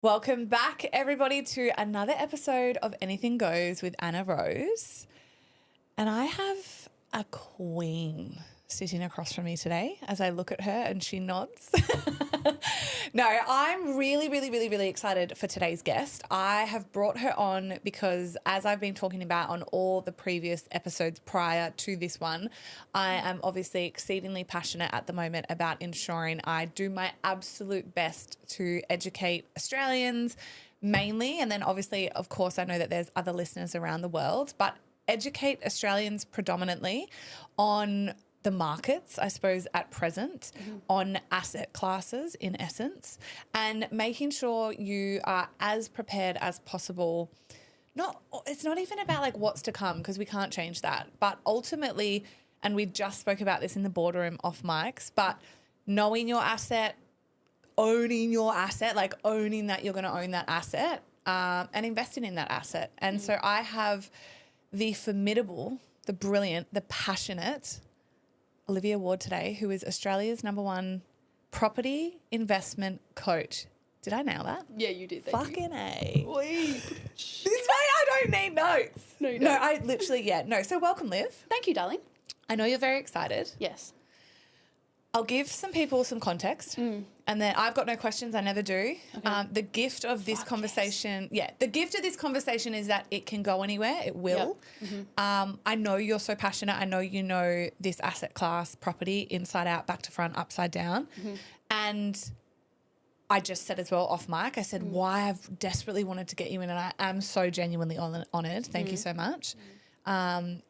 Welcome back, everybody, to another episode of Anything Goes with Anna Rose. And I have a queen sitting across from me today as I look at her and she nods. No, I'm really excited for today's guest. I have brought her on because, as I've been talking about on all the previous episodes prior to this one, I am obviously exceedingly passionate at the moment about ensuring I do my absolute best to educate Australians mainly. And then obviously, of course, I know that there's other listeners around the world, but educate Australians predominantly on the markets, I suppose, at present, on asset classes in essence, and making sure you are as prepared as possible. It's not even about like what's to come because we can't change that, but ultimately, and we just spoke about this in the boardroom off mics, but knowing your asset, owning your asset, like owning that you're going to own that asset, and investing in that asset. And so I have the formidable, the brilliant, the passionate Olivia Ward today, who is Australia's #1 property investment coach. Did I nail that? Yeah, you did. Fucking A. Wait. This way I don't need notes. No, you No, don't. I literally, yeah. No, so welcome, Liv. Thank you, darling. I know you're very excited. Yes. I'll give some people some context and then I've got no questions. I never do. Okay. The gift of this conversation, the gift of this conversation is that it can go anywhere. It will. Yep. Mm-hmm. I know you're so passionate. I know you know this asset class, property, inside out, back to front, upside down. Mm-hmm. And I just said as well off mic, I said why I've desperately wanted to get you in, and I am so genuinely honoured. Thank you so much.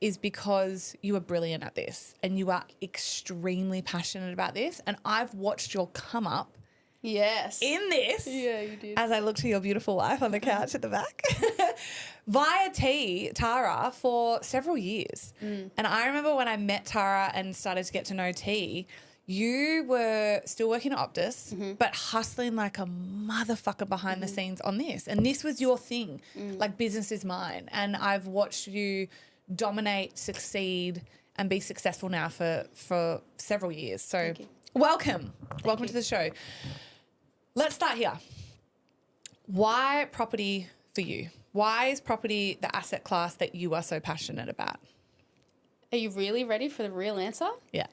Is because you are brilliant at this and you are extremely passionate about this. And I've watched your come up Yes. in this. Yeah, you did. As I look to your beautiful wife on the couch at the back via Tara for several years. And I remember when I met Tara and started to get to know T, you were still working at Optus, but hustling like a motherfucker behind the scenes on this. And this was your thing, like business is mine. And I've watched you dominate, succeed, and be successful now for several years. So welcome. Welcome to the show. Let's start here. Why property for you? Why is property the asset class that you are so passionate about? Are you really ready for the real answer? Yeah.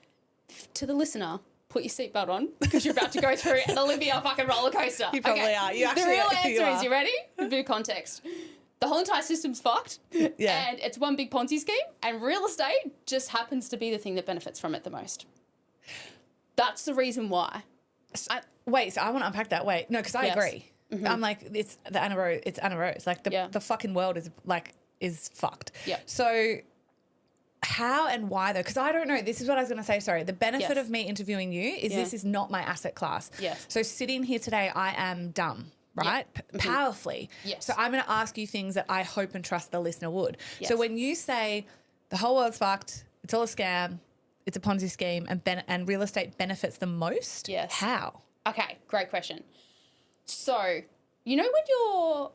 To the listener, put your seatbelt on because you're about to go through an Olivia fucking roller coaster. You probably are. You actually the real are. answer is, you ready? A bit of context. The whole entire system's fucked. Yeah. And it's one big Ponzi scheme, and real estate just happens to be the thing that benefits from it the most. That's the reason why. Wait, so I want to unpack that. Wait, no, because I Yes. agree. I'm like, it's Anna Rose. Like the fucking world is fucked. Yeah. So how and why though? Because I don't know. This is what I was going to say. Sorry. The benefit Yes. of me interviewing you is this is not my asset class. Yes. So sitting here today, I am dumb. Right? Powerfully. Yes. So I'm going to ask you things that I hope and trust the listener would. Yes. So when you say the whole world's fucked, it's all a scam, it's a Ponzi scheme, and real estate benefits the most, Yes. how? Okay, great question. So, you know when you're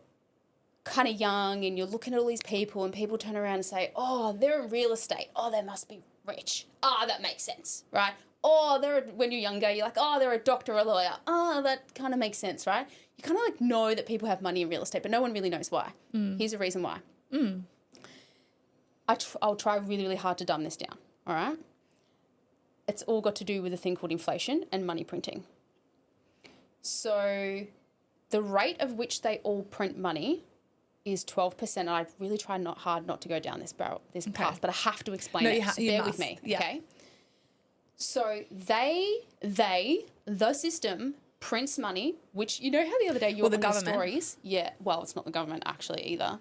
kind of young and you're looking at all these people and people turn around and say, oh, they're in real estate. Oh, they must be rich. Ah, that makes sense, right? Oh, when you're younger, you're like, oh, they're a doctor or a lawyer. Oh, that kind of makes sense, right? You kind of like know that people have money in real estate, but no one really knows why. Here's the reason why. I'll try really hard to dumb this down, all right? It's all got to do with a thing called inflation and money printing. So the rate of which they all print money is 12%. And I really try hard not to go down this path, but I have to explain it. So bear with me, okay? So the system prints money, which, you know how the other day you were on the stories? Yeah, well, it's not the government actually either.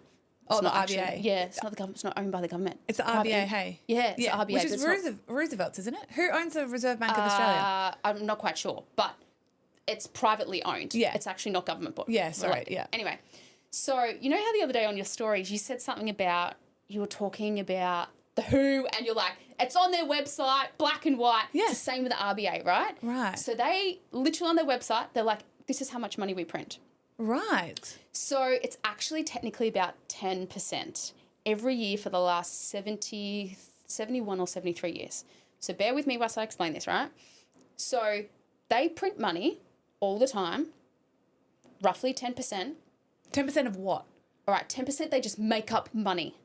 It's the not RBA. Actually, yeah, it's not the government. It's not owned by the government. It's the RBA, hey? Yeah, it's the RBA. Which is Roosevelt's, isn't it? Who owns the Reserve Bank of Australia? I'm not quite sure, but it's privately owned. Yeah. It's actually not government bought. Yeah, sorry, yeah. Anyway, so you know how the other day on your stories you said something about, you were talking about the WHO and you're like, it's on their website, black and white. Yeah. It's the same with the RBA, right? Right. So they literally on their website, they're like, this is how much money we print. Right. So it's actually technically about 10% every year for the last 71 or 73 years. So bear with me whilst I explain this, right? So they print money all the time roughly 10%. 10% of what? All right, 10% they just make up money.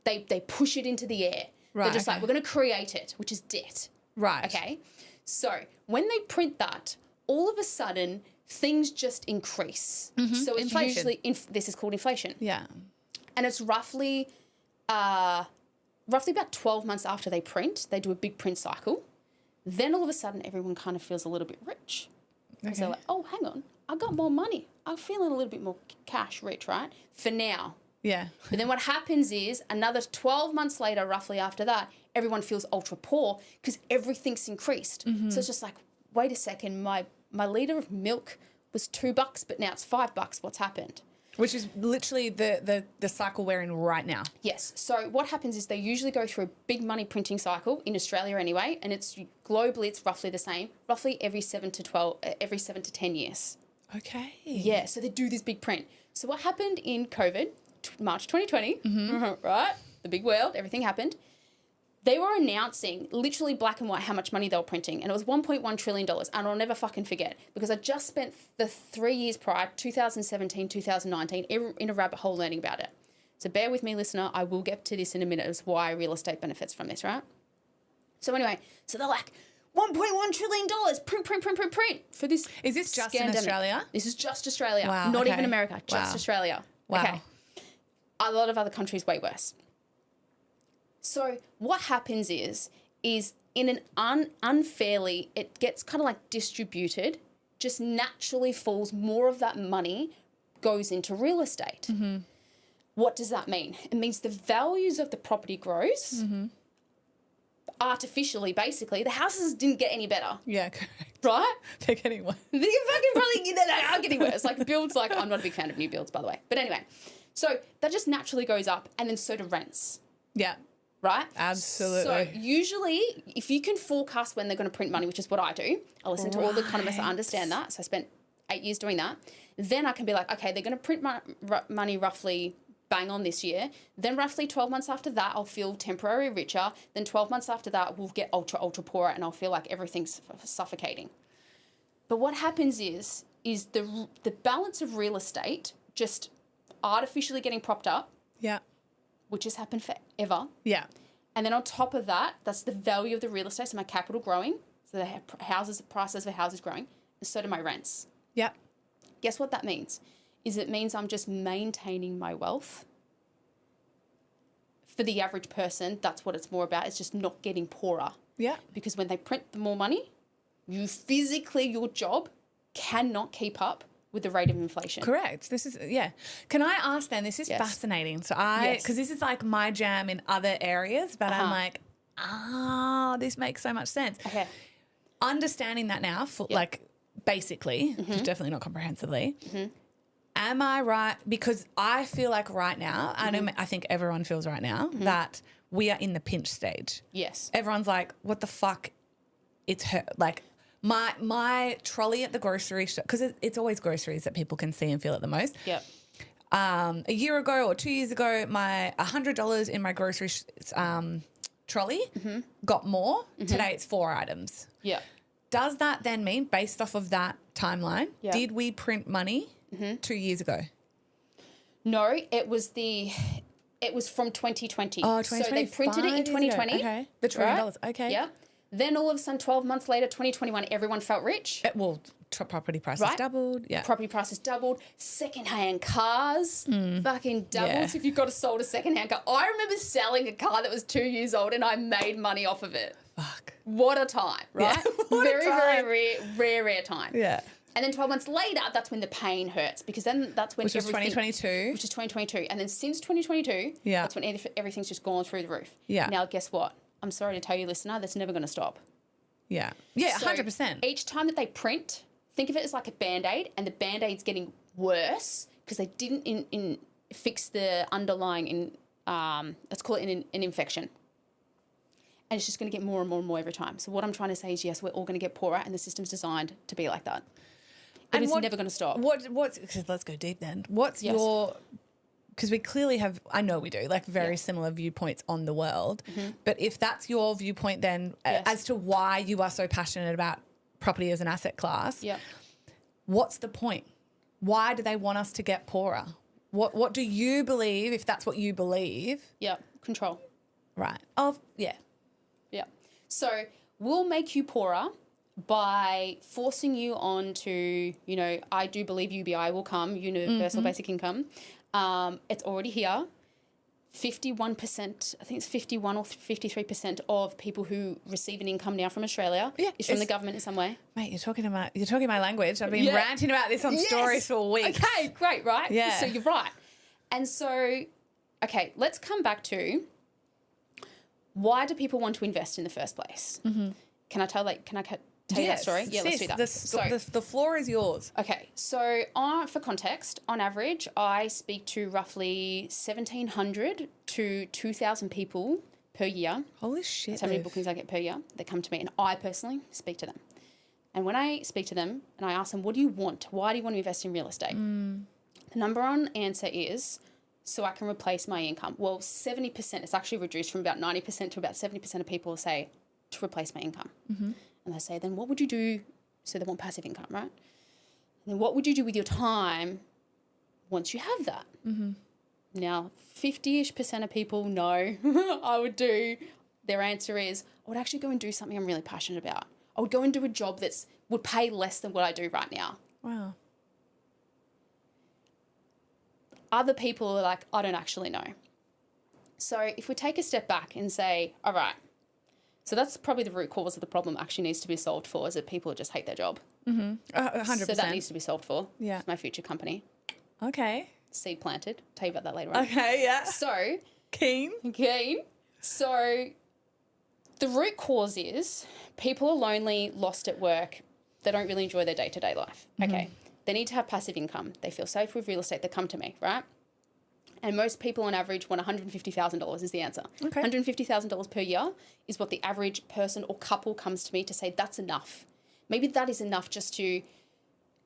They push it into the air. Right, They're just okay. like, we're going to create it, which is debt. Right. Okay? So when they print that, all of a sudden things just increase. So it's Inflation. usually, this is called inflation. Yeah. And it's roughly about 12 months after they print, they do a big print cycle. Then all of a sudden everyone kind of feels a little bit rich. Okay. So they're like, oh, hang on, I got more money. I'm feeling a little bit more cash rich, right? For now. Yeah. But then what happens is another 12 months later, roughly after that, everyone feels ultra poor because everything's increased. So it's just like, wait a second, my litre of milk was $2, but now it's $5. What's happened? Which is literally the cycle we're in right now. Yes. So what happens is they usually go through a big money printing cycle in Australia anyway, and it's globally it's roughly the same, roughly every 7 to 10 years. Okay. Yeah. So they do this big print. So what happened in COVID, March 2020, right? The big world, everything happened. They were announcing literally black and white how much money they were printing, and it was $1.1 trillion. And I'll never fucking forget because I just spent the 3 years prior, 2017, 2019, in a rabbit hole learning about it. So bear with me, listener. I will get to this in a minute as why real estate benefits from this, right? So anyway, so they're like, $1.1 trillion, print for this. Is this just in scandemic. Australia? This is just Australia. Wow, Not okay. even America, just Wow. Australia. Wow. Okay. A lot of other countries way worse. So what happens is in an unfairly, it gets kind of like distributed, just naturally falls, more of that money goes into real estate. What does that mean? It means the values of the property grows artificially, basically. The houses didn't get any better, Yeah, correct. right? They're getting one. They are getting worse. Like builds, like I'm not a big fan of new builds, by the way. But anyway, so that just naturally goes up, and then so do rents, Yeah. right? Absolutely. So usually, if you can forecast when they're going to print money, which is what I do, I listen to all the economists that understand that. So I spent 8 years doing that. Then I can be like, okay, they're going to print money roughly bang on this year. Then roughly 12 months after that, I'll feel temporarily richer. Then 12 months after that, we'll get ultra poorer, and I'll feel like everything's suffocating. But what happens is the balance of real estate just artificially getting propped up, Yeah. which has happened forever. Yeah. And then on top of that, that's the value of the real estate. So my capital growing, so the prices of houses growing, and so do my rents. Yeah. Guess what that means? It means I'm just maintaining my wealth. For the average person, that's what it's more about. It's just not getting poorer. Yeah. Because when they print the more money, you physically, your job cannot keep up with the rate of inflation. Correct. This is, yeah. Can I ask then, this is Yes. fascinating. So Yes. because this is like my jam in other areas, but I'm like, this makes so much sense. Okay. Understanding that now, like basically, definitely not comprehensively, am I right? Because I feel like right now, I think everyone feels right now that we are in the pinch stage. Yes. Everyone's like, what the fuck? It's her. Like my trolley at the grocery store, because it's always groceries that people can see and feel it the most. Yep. A year ago or 2 years ago, my $100 in my grocery trolley got more. Today it's 4 items. Yep. Does that then mean, based off of that timeline, Yep. did we print money 2 years ago? No, it was from 2020. Oh, So they printed it in 2020. Okay. The $1 trillion. Okay. Yeah. Then all of a sudden, 12 months later, 2021, everyone felt rich. Property prices Right? doubled. Yeah. Property prices doubled. Secondhand cars fucking doubled. Yeah. So if you've got sold a secondhand car. I remember selling a car that was 2 years old and I made money off of it. Fuck. What a time, right? Yeah, what a very, time. very rare time. Yeah. And then 12 months later, that's when the pain hurts because then that's when Which was everything... 2022. Which is 2022. And then since 2022, Yeah. that's when everything's just gone through the roof. Yeah. Now, guess what? I'm sorry to tell you, listener, that's never going to stop. Yeah. Yeah, So 100%. Each time that they print, think of it as like a Band-Aid, and the Band-Aid's getting worse because they didn't fix the underlying, let's call it an infection. And it's just going to get more and more and more every time. So what I'm trying to say is, yes, we're all going to get poorer, and the system's designed to be like that. And it's never going to stop. Let's go deep then. What's Yes. your... Because we clearly have, I know we do, like very similar viewpoints on the world. But if that's your viewpoint then Yes. as to why you are so passionate about property as an asset class, Yeah. what's the point? Why do they want us to get poorer? What do you believe, if that's what you believe? Yeah, control. Right. Yeah. Yeah. So we'll make you poorer by forcing you on to, I do believe UBI will come, universal basic income. It's already here. 51%, I think it's 51 or 53% of people who receive an income now from Australia is from the government in some way. Mate, you're talking my language. I've been ranting about this on stories for weeks. Okay, great, right? Yeah. So you're right. And so, okay, let's come back to why do people want to invest in the first place? Mm-hmm. Can I tell you that story? Yeah, let's do that. The floor is yours. Okay, so for context, on average, I speak to roughly 1,700 to 2,000 people per year. Holy shit. That's how many bookings I get per year. They come to me and I personally speak to them. And when I speak to them and I ask them, what do you want? Why do you want to invest in real estate? The number one answer is so I can replace my income. Well, 70%, it's actually reduced from about 90% to about 70% of people say to replace my income. Mm-hmm. And they say, then what would you do? So they want passive income, right? And then what would you do with your time once you have that? Mm-hmm. Now, 50-ish% of people know I would do. Their answer is, I would actually go and do something I'm really passionate about. I would go and do a job that would pay less than what I do right now. Wow. Other people are like, I don't actually know. So if we take a step back and say, all right, so that's probably the root cause of the problem actually needs to be solved for, is that people just hate their job. 100%. So that needs to be solved for. Yeah. It's my future company. Okay. Seed planted. Tell you about that later on. Okay, yeah. So. Keen. So the root cause is people are lonely, lost at work. They don't really enjoy their day-to-day life. Mm-hmm. Okay. They need to have passive income. They feel safe with real estate. They come to me, right? And most people on average want $150,000 is the answer. Okay. $150,000 per year is what the average person or couple comes to me to say that's enough. Maybe that is enough just to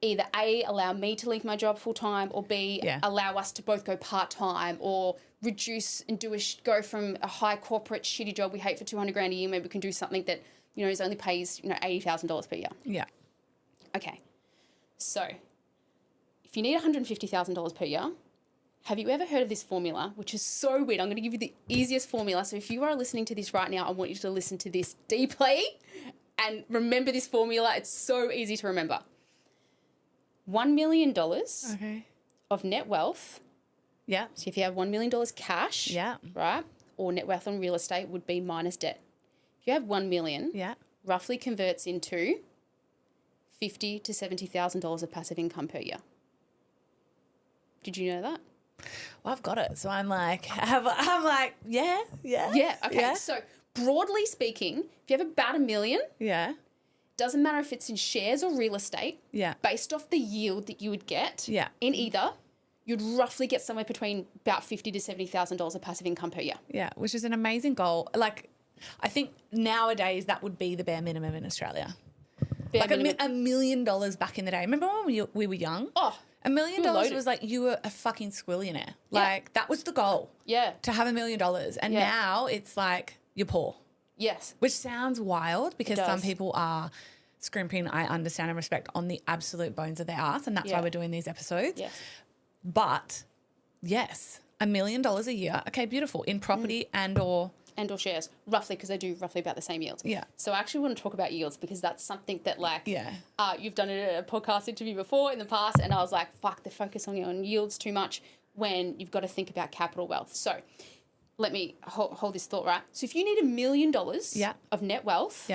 either A, allow me to leave my job full-time, or B, allow us to both go part-time, or reduce and go from a high corporate shitty job we hate for $200,000 a year. Maybe we can do something that, is only pays, $80,000 per year. Yeah. Okay. So if you need $150,000 per year, have you ever heard of this formula, which is so weird? I'm going to give you the easiest formula. So if you are listening to this right now, I want you to listen to this deeply and remember this formula. It's so easy to remember. $1 million of net wealth. Yeah. So if you have $1 million cash, right, or net wealth on real estate would be minus debt. If you have $1 million, roughly converts into $50,000 to $70,000 of passive income per year. Did you know that? Well, I've got it. So I'm like, yeah. Yeah, okay. Yeah. So broadly speaking, if you have about $1 million, doesn't matter if it's in shares or real estate, based off the yield that you would get in either, you'd roughly get somewhere between about $50,000 to $70,000 of passive income per year. Yeah, which is an amazing goal. Like, I think nowadays that would be the bare minimum in Australia. $1 million back in the day. Remember when we were young? Oh, $1 million was like you were a fucking squillionaire. Like that was the goal. Yeah. To have $1 million. And now it's like you're poor. Yes. Which sounds wild because some people are scrimping, I understand and respect, on the absolute bones of their ass, and that's why we're doing these episodes. Yes. But yes, $1 million a year. Okay, beautiful. In property and or shares, roughly, because they do roughly about the same yields. Yeah. So I actually want to talk about yields because that's something that you've done a podcast interview before in the past, and I was like, fuck, they focus on yields too much when you've got to think about capital wealth. So let me hold this thought, right? So if you need $1 million of net wealth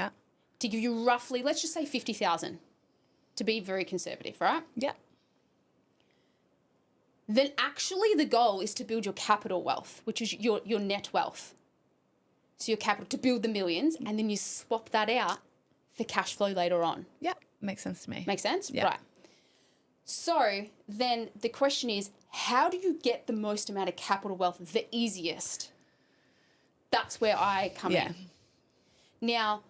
to give you roughly, let's just say 50,000 to be very conservative, right? Yeah. Then actually the goal is to build your capital wealth, which is your net wealth. So your capital to build the millions, and then you swap that out for cash flow later on. Yeah, makes sense to me. Makes sense? Yeah. Right. So then the question is, how do you get the most amount of capital wealth the easiest? That's where I come in. Now,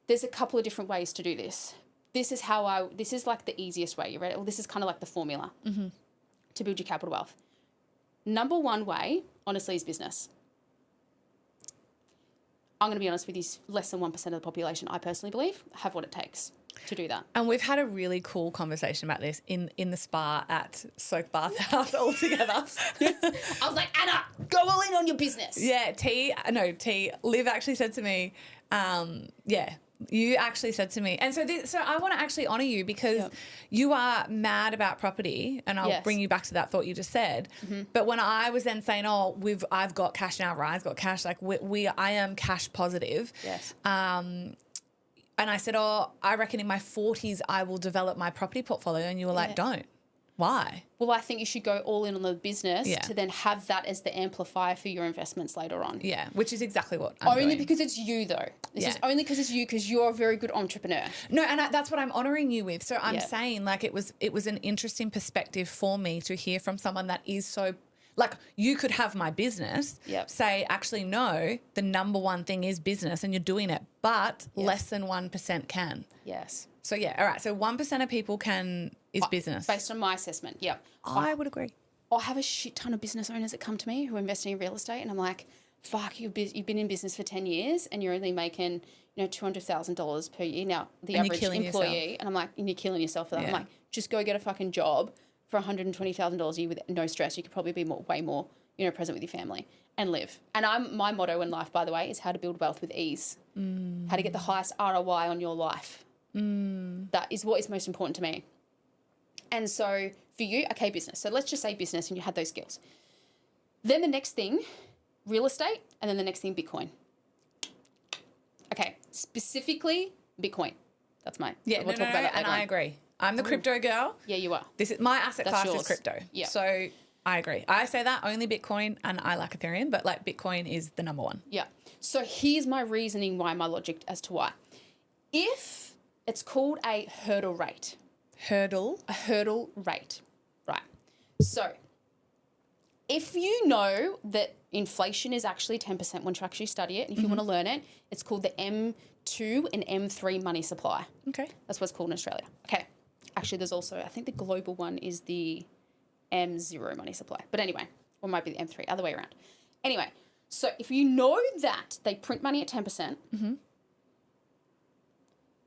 there's a couple of different ways to do this. This is like the easiest way. You ready? Well, this is kind of like the formula to build your capital wealth. Number one way, honestly, is business. I'm going to be honest with you, less than 1% of the population, I personally believe, have what it takes. to do that. And we've had a really cool conversation about this in the spa at Soak Bath House all together. I was like, Anna, go all in on your business. Yeah, Liv actually said to me, you actually said to me, and so I want to actually honour you because you are mad about property, and I'll bring you back to that thought you just said. Mm-hmm. But when I was then saying, I've got cash now, Ryan's got cash, like I am cash positive. Yes. And I said, I reckon in my 40s I will develop my property portfolio, and you were like, don't. Why? Well, I think you should go all in on the business to then have that as the amplifier for your investments later on. Yeah, which is exactly what I'm doing. Because it's you, though. This is only because it's you, because you're a very good entrepreneur. No, and that's what I'm honouring you with. So I'm saying, like, it was an interesting perspective for me to hear from someone that is so, like, you could have my business say, actually, no, the number one thing is business and you're doing it, but less than 1% can. Yes. So, all right. So 1% of people is business. Based on my assessment, I would agree. I have a shit ton of business owners that come to me who are investing in real estate, and I'm like, fuck, you've been in business for 10 years and you're only making, $200,000 per year. Now, the average employee, yourself. And I'm like, and you're killing yourself for that. I'm like, just go get a fucking job for $120,000 a year with no stress. You could probably be way more, present with your family and live. And my motto in life, by the way, is how to build wealth with ease. How to get the highest ROI on your life. That is what is most important to me. And so for you, okay, business. So let's just say business and you had those skills. Then the next thing, real estate, and then the next thing, Bitcoin. Okay, specifically Bitcoin. That's mine. Yeah, we'll talk about that later on. I agree. I'm the crypto girl. Yeah, you are. This is my asset class is crypto. Yeah. So I agree. I say that only Bitcoin, and I like Ethereum, but like Bitcoin is the number one. Yeah. So here's my reasoning why, my logic as to why. If it's called a hurdle rate. A hurdle rate. Right. So if you know that inflation is actually 10% once you actually study it, and if you want to learn it, it's called the M2 and M3 money supply. Okay. That's what it's called in Australia. Okay. Actually, there's also, I think the global one is the M0 money supply. But anyway, or it might be the M3, other way around. Anyway, so if you know that they print money at 10%,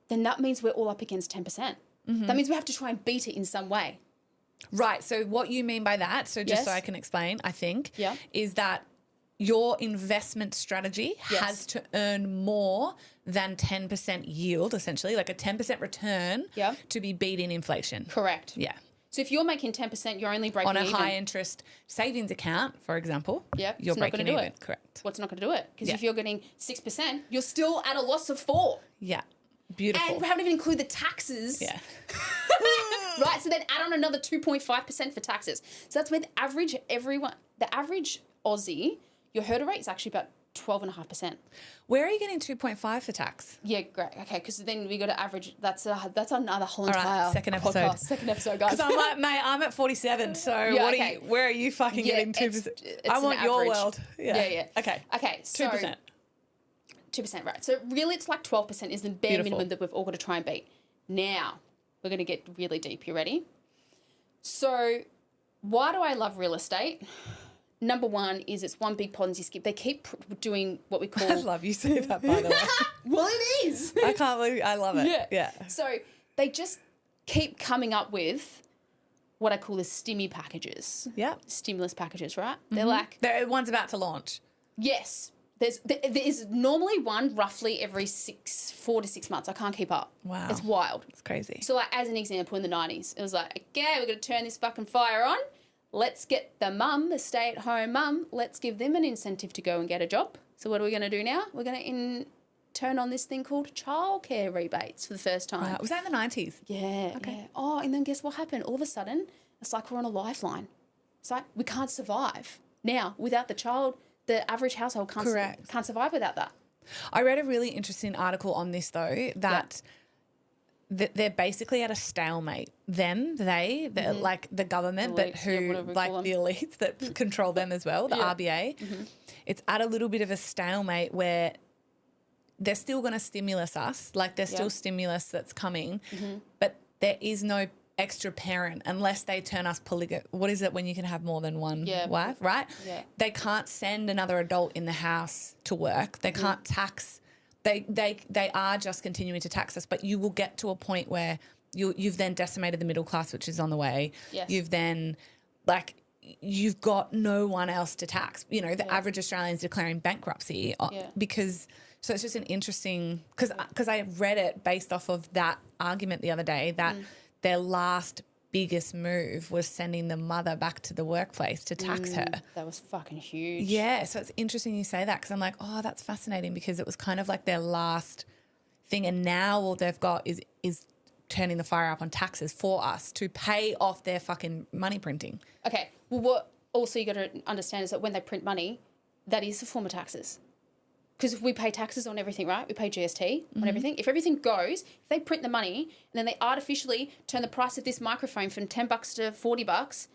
then that means we're all up against 10%. That means we have to try and beat it in some way. Right. So what you mean by that, so just so I can explain, I think, Yeah. is that your investment strategy has to earn more than 10% yield, essentially, like a 10% return to be beating inflation. Correct. Yeah. So if you're making 10%, you're only breaking even. On a high interest savings account, for example, you're breaking even. It. Correct. What's not going to do it? Because if you're getting 6%, you're still at a loss of 4%. Yeah. Beautiful. And we haven't even included the taxes. Yeah. Right? So then add on another 2.5% for taxes. So that's where the average Aussie, your hurdle rate is actually about 12.5%. Where are you getting 2.5 for tax? Yeah, great. Okay, because then we got to average. That's another whole entire right, second episode. Podcast. Second episode, guys. Because I'm like, mate, I'm at 47. So where are you fucking getting 2%? I want your world. Yeah. Okay. So 2%. 2%, right. So really it's like 12% is the bare minimum that we've all got to try and beat. Now, we're going to get really deep. You ready? So why do I love real estate? Number one is it's one big Ponzi scheme. They keep doing what we call... I love you say that, by the way. Well, it is. I can't believe... I love it. Yeah. So they just keep coming up with what I call the stimmy packages. Yeah. Stimulus packages, right? They're like... One's about to launch. Yes. There's normally one roughly every 4 to 6 months. I can't keep up. Wow. It's wild. It's crazy. So, like, as an example, in the 90s, it was like, okay, we're going to turn this fucking fire on. Let's get the stay-at-home mum, let's give them an incentive to go and get a job. So what are we going to do now? We're going to turn on this thing called childcare rebates for the first time. Was that in the 90s? Yeah. Okay. Yeah. Oh, and then guess what happened? All of a sudden, it's like we're on a lifeline. It's like we can't survive. Now, without the child, the average household can't survive without that. I read a really interesting article on this, though, that they're basically at a stalemate. Like the government, but who, like the elites that control them as well, the RBA. Mm-hmm. It's at a little bit of a stalemate where they're still going to stimulus us, like there's still stimulus that's coming, but there is no extra parent unless they turn us what is it when you can have more than one wife, right? Yeah. They can't send another adult in the house to work. They can't tax They are just continuing to tax us, but you will get to a point where you've then decimated the middle class, which is on the way. Yes. You've then, like, you've got no one else to tax. You know, the average Australian's declaring bankruptcy because – so it's just an interesting – because I read it based off of that argument the other day that their last biggest move was sending the mother back to the workplace to tax her. That was fucking huge. Yeah, so it's interesting you say that because I'm like, oh, that's fascinating because it was kind of like their last thing, and now all they've got is turning the fire up on taxes for us to pay off their fucking money printing. Okay, well, what also you got to understand is that when they print money, that is a form of taxes. Because if we pay taxes on everything, right? We pay GST on everything. If everything goes, if they print the money and then they artificially turn the price of this microphone from $10 to $40, but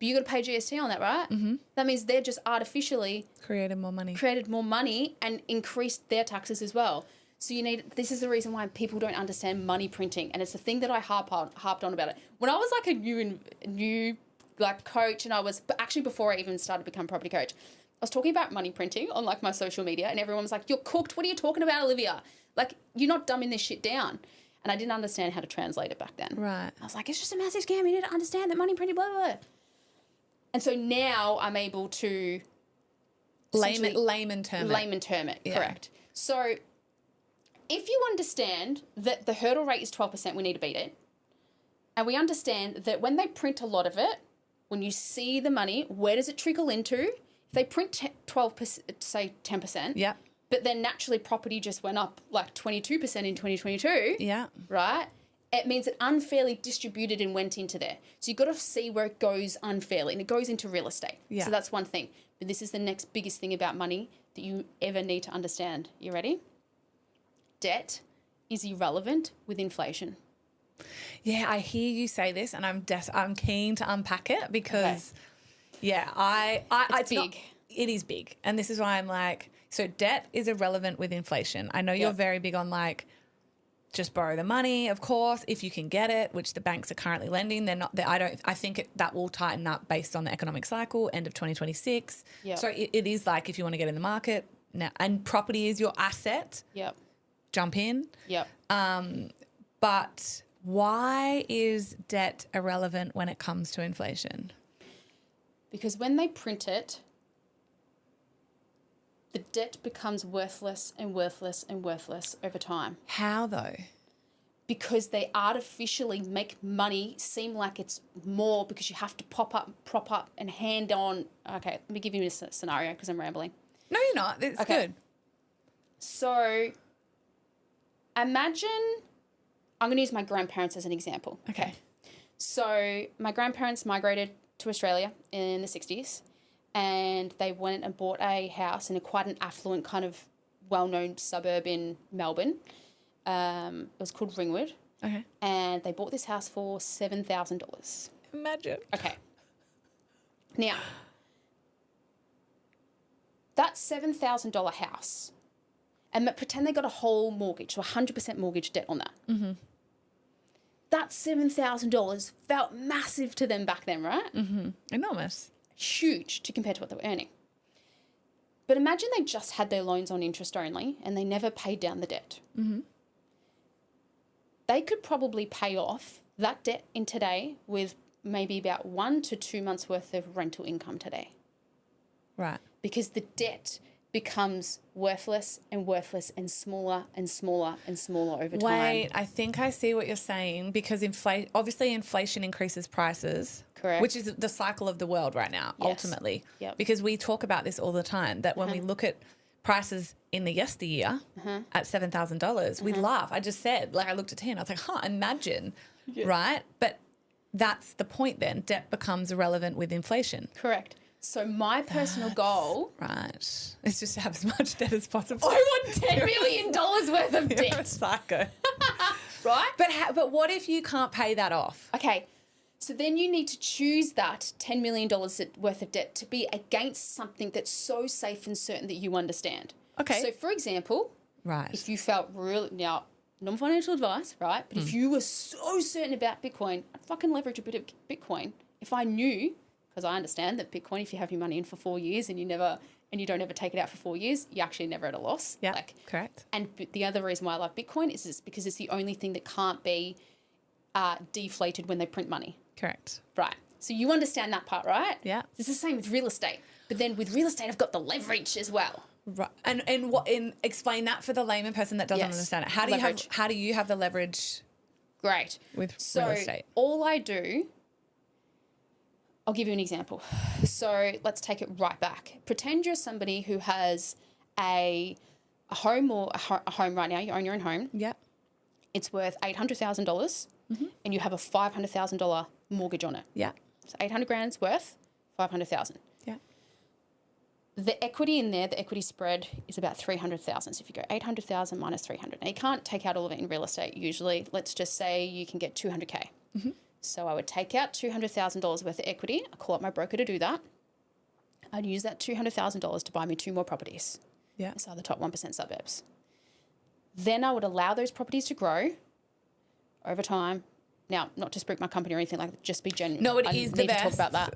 you got to pay GST on that, right? Mm-hmm. That means they're just artificially Created more money and increased their taxes as well. So this is the reason why people don't understand money printing, and it's the thing that I harped on about it. When I was like a new like coach, and I was actually before I even started to become property coach, I was talking about money printing on like my social media, and everyone was like, "You're cooked. What are you talking about, Olivia? Like, you're not dumbing this shit down." And I didn't understand how to translate it back then. Right. I was like, "It's just a massive scam. You need to understand that money printing, blah, blah, blah." And so now I'm able to layman term it, correct. So if you understand that the hurdle rate is 12%, we need to beat it. And we understand that when they print a lot of it, when you see the money, where does it trickle into? If they print 12%, say 10%, yeah, but then naturally property just went up like 22% in 2022, yeah, right? It means it unfairly distributed and went into there. So you've got to see where it goes unfairly, and it goes into real estate. Yeah. So that's one thing. But this is the next biggest thing about money that you ever need to understand. You ready? Debt is irrelevant with inflation. Yeah, I hear you say this, and I'm keen to unpack it because, yeah, it's big. It is big, and this is why I'm like, so debt is irrelevant with inflation. I know you're very big on like, just borrow the money, of course, if you can get it, which the banks are currently lending. They're not. I think that will tighten up based on the economic cycle, end of 2026. Yep. So it is like if you want to get in the market now, and property is your asset. Yep. Jump in. Yep. But why is debt irrelevant when it comes to inflation? Because when they print it, the debt becomes worthless and worthless and worthless over time. How though? Because they artificially make money seem like it's more because you have to prop up and hand on. Okay, let me give you a scenario because I'm rambling. No, you're not. It's good. So imagine, I'm going to use my grandparents as an example. Okay. So my grandparents migrated to Australia in the 60s. And they went and bought a house in quite an affluent kind of well-known suburb in Melbourne. It was called Ringwood. Okay. And they bought this house for $7,000. Imagine. Okay. Now, that $7,000 house, and pretend they got a whole mortgage, so 100% mortgage debt on that. Mm-hmm. That $7,000 felt massive to them back then, right? Mm-hmm. Enormous. Huge to compare to what they were earning. But imagine they just had their loans on interest only and they never paid down the debt. Mm-hmm. They could probably pay off that debt in today with maybe about 1 to 2 months worth of rental income today. Right. Because the debt becomes worthless and smaller and smaller and smaller over time. Wait, I think I see what you're saying because obviously inflation increases prices. Correct. Which is the cycle of the world right now, ultimately. Yep. Because we talk about this all the time, that when we look at prices in the yesteryear at $7,000, we laugh. I just said, like I looked at 10, I was like, imagine, right? But that's the point then. Debt becomes irrelevant with inflation. Correct. So my personal goal... Right. Is just to have as much debt as possible. I want $10 million worth of debt. You're a psycho. Right? But what if you can't pay that off? Okay. So then you need to choose that $10 million worth of debt to be against something that's so safe and certain that you understand. Okay. So, for example, right, if you felt really... Now, non-financial advice, right? But if you were so certain about Bitcoin, I'd fucking leverage a bit of Bitcoin if I knew... Because I understand that Bitcoin, if you have your money in for 4 years and you never and you don't ever take it out for 4 years, you're actually never at a loss. Yeah, correct. And the other reason why I love Bitcoin is because it's the only thing that can't be deflated when they print money. Correct. Right. So you understand that part, right? Yeah. It's the same with real estate. But then with real estate, I've got the leverage as well. Right. And what explain that for the layman person that doesn't understand it. How do you have the leverage? Great. With real estate. All I do, I'll give you an example. So let's take it right back. Pretend you're somebody who has a home or a home right now. You own your own home. Yeah. It's worth $800,000 and you have a $500,000 mortgage on it. Yeah. So 800 grand's worth, 500,000. Yeah. The equity in there, the equity spread is about 300,000. So if you go 800,000 minus 300, now you can't take out all of it in real estate usually. Let's just say you can get 200K. So I would take out $200,000 worth of equity. I call up my broker to do that. I'd use that $200,000 to buy me 2 more properties. Yeah. These are the top 1% suburbs. Then I would allow those properties to grow over time. Now, not to spook my company or anything like that, just be genuine. No, it is the best. To talk about that.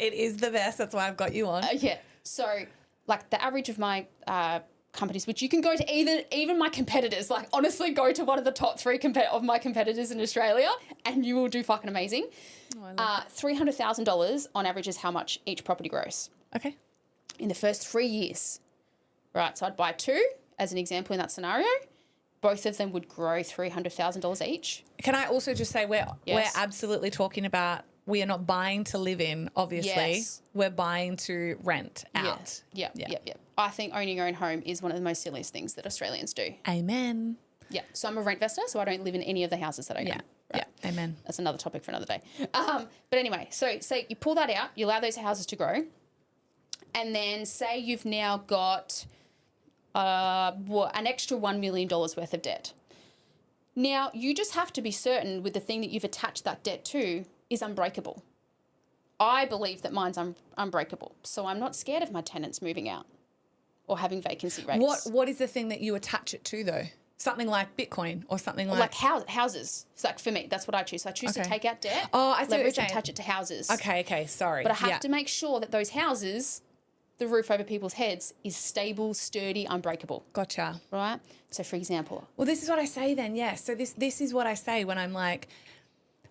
It is the best. That's why I've got you on. Yeah. So, like the average of my companies, which you can go to even my competitors, like honestly go to one of the top 3 of my competitors in Australia and you will do fucking amazing. $300,000 on average is how much each property grows. Okay. In the first 3 years. Right. So I'd buy 2 as an example in that scenario. Both of them would grow $300,000 each. Can I also just say we're absolutely talking about we are not buying to live in, obviously. Yes. We're buying to rent out. Yeah. I think owning your own home is one of the most silliest things that Australians do. Amen. Yeah. So I'm a rent investor, so I don't live in any of the houses that I own. Yeah. Right? Yeah. Amen. That's another topic for another day. But anyway, so say you pull that out, you allow those houses to grow, and then say you've now got an extra $1 million worth of debt. Now, you just have to be certain with the thing that you've attached that debt to is unbreakable. I believe that mine's unbreakable, so I'm not scared of my tenants moving out or having vacancy rates. What is the thing that you attach it to, though? Something like Bitcoin or something like houses. So like for me, that's what I choose. So I choose to take out debt, I see leverage, and attach it to houses. Okay, sorry. But I have to make sure that those houses, the roof over people's heads, is stable, sturdy, unbreakable. Gotcha. Right? So for example. Well, this is what I say then, yes. So this is what I say when I'm like,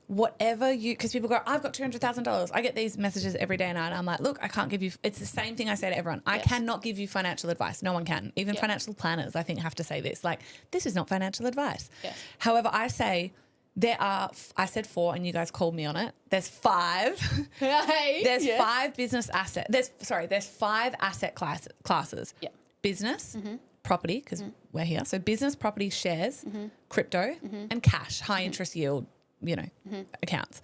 whatever you, because people go, I've got $200,000. I get these messages every day and night. I'm like, look, I can't give you, it's the same thing I say to everyone. I cannot give you financial advice. No one can. Even financial planners, I think, have to say this. Like, this is not financial advice. Yes. However, I say I said 4 and you guys called me on it. There's 5. There's 5 business asset. There's 5 asset classes. Yeah. Business, property, because we're here. So business, property, shares, crypto, and cash, high interest yield, accounts.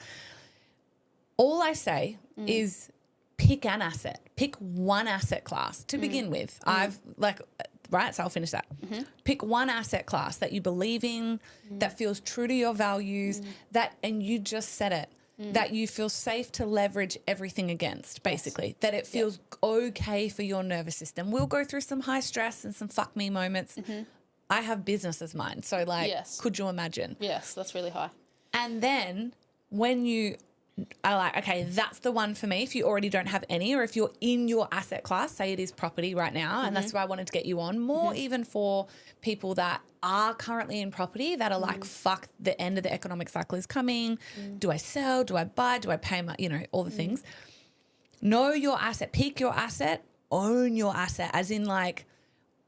All I say is pick an asset. Pick one asset class to begin with. So I'll finish that. Pick one asset class that you believe in, that feels true to your values, and you just said it, that you feel safe to leverage everything against, basically, that it feels okay for your nervous system. We'll go through some high stress and some fuck me moments. I have business as mine. So could you imagine? Yes, that's really high. And then when you are like, okay, that's the one for me. If you already don't have any, or if you're in your asset class, say it is property right now, and that's why I wanted to get you on, more even for people that are currently in property that are like, fuck, the end of the economic cycle is coming. Do I sell? Do I buy? Do I pay my, all the things? Know your asset, pick your asset, own your asset, as in like,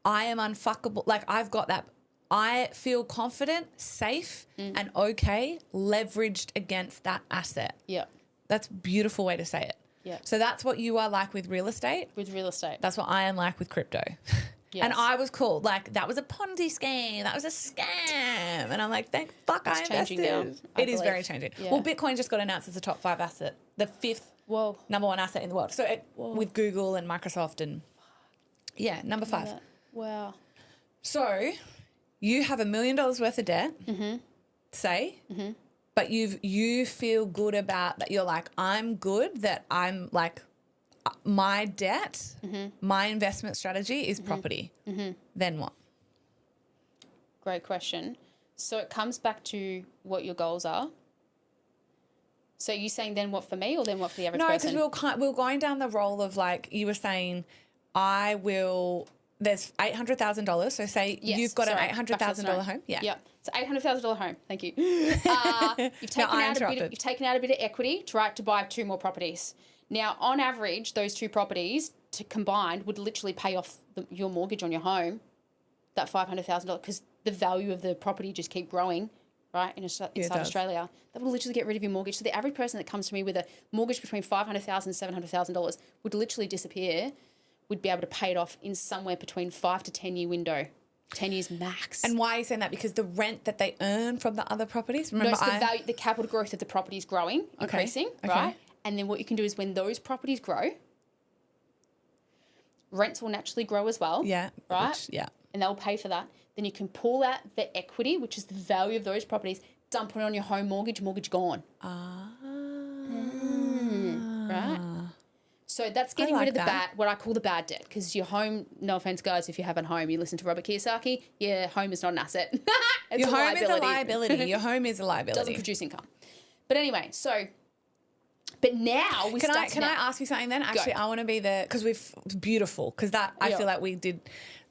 I am unfuckable. Like I've got that. I feel confident, safe, and okay, leveraged against that asset. Yeah. That's a beautiful way to say it. Yeah. So that's what you are like with real estate. With real estate. That's what I am like with crypto. Yes. And I was called, like, that was a Ponzi scheme. That was a scam. And I'm like, thank fuck I invested. Changing now, It is very changing. Yeah. Well, Bitcoin just got announced as the top 5 asset, the 5th number 1 asset in the world. So with Google and Microsoft and, number 5. Wow. So you have $1 million worth of debt, say, but you feel good about that. You're like, I'm good, that I'm like, my debt, my investment strategy is property. Then what? Great question. So it comes back to what your goals are. So are you saying then what for me or then what for the average person? No, because we were going down the role of like, you were saying, there's $800,000. So say you've got an $800,000 home. Yeah. Yep. It's $800,000 home. Thank you. You've taken out a bit of equity to buy 2 more properties. Now, on average, those 2 properties combined would literally pay off your mortgage on your home, that $500,000, because the value of the property just keep growing, right, inside Australia. That will literally get rid of your mortgage. So the average person that comes to me with a mortgage between $500,000 and $700,000 would literally disappear, would be able to pay it off in somewhere between 5 to 10 year window. 10 years max. And why are you saying that? Because the rent that they earn from the other properties? Remember, the capital growth of the property is growing, increasing, right? And then what you can do is when those properties grow, rents will naturally grow as well. Yeah. Right? And they'll pay for that. Then you can pull out the equity, which is the value of those properties, dump it on your home mortgage mortgage gone. Right? So that's getting rid of what I call the bad debt, because your home, no offense guys, if you have a home, you listen to Robert Kiyosaki, home is not an asset. It's your home is a liability. Your home is a liability. Doesn't produce income. But anyway, but now we Can I ask you something then? Actually, I want to be because beautiful, because I feel like we did,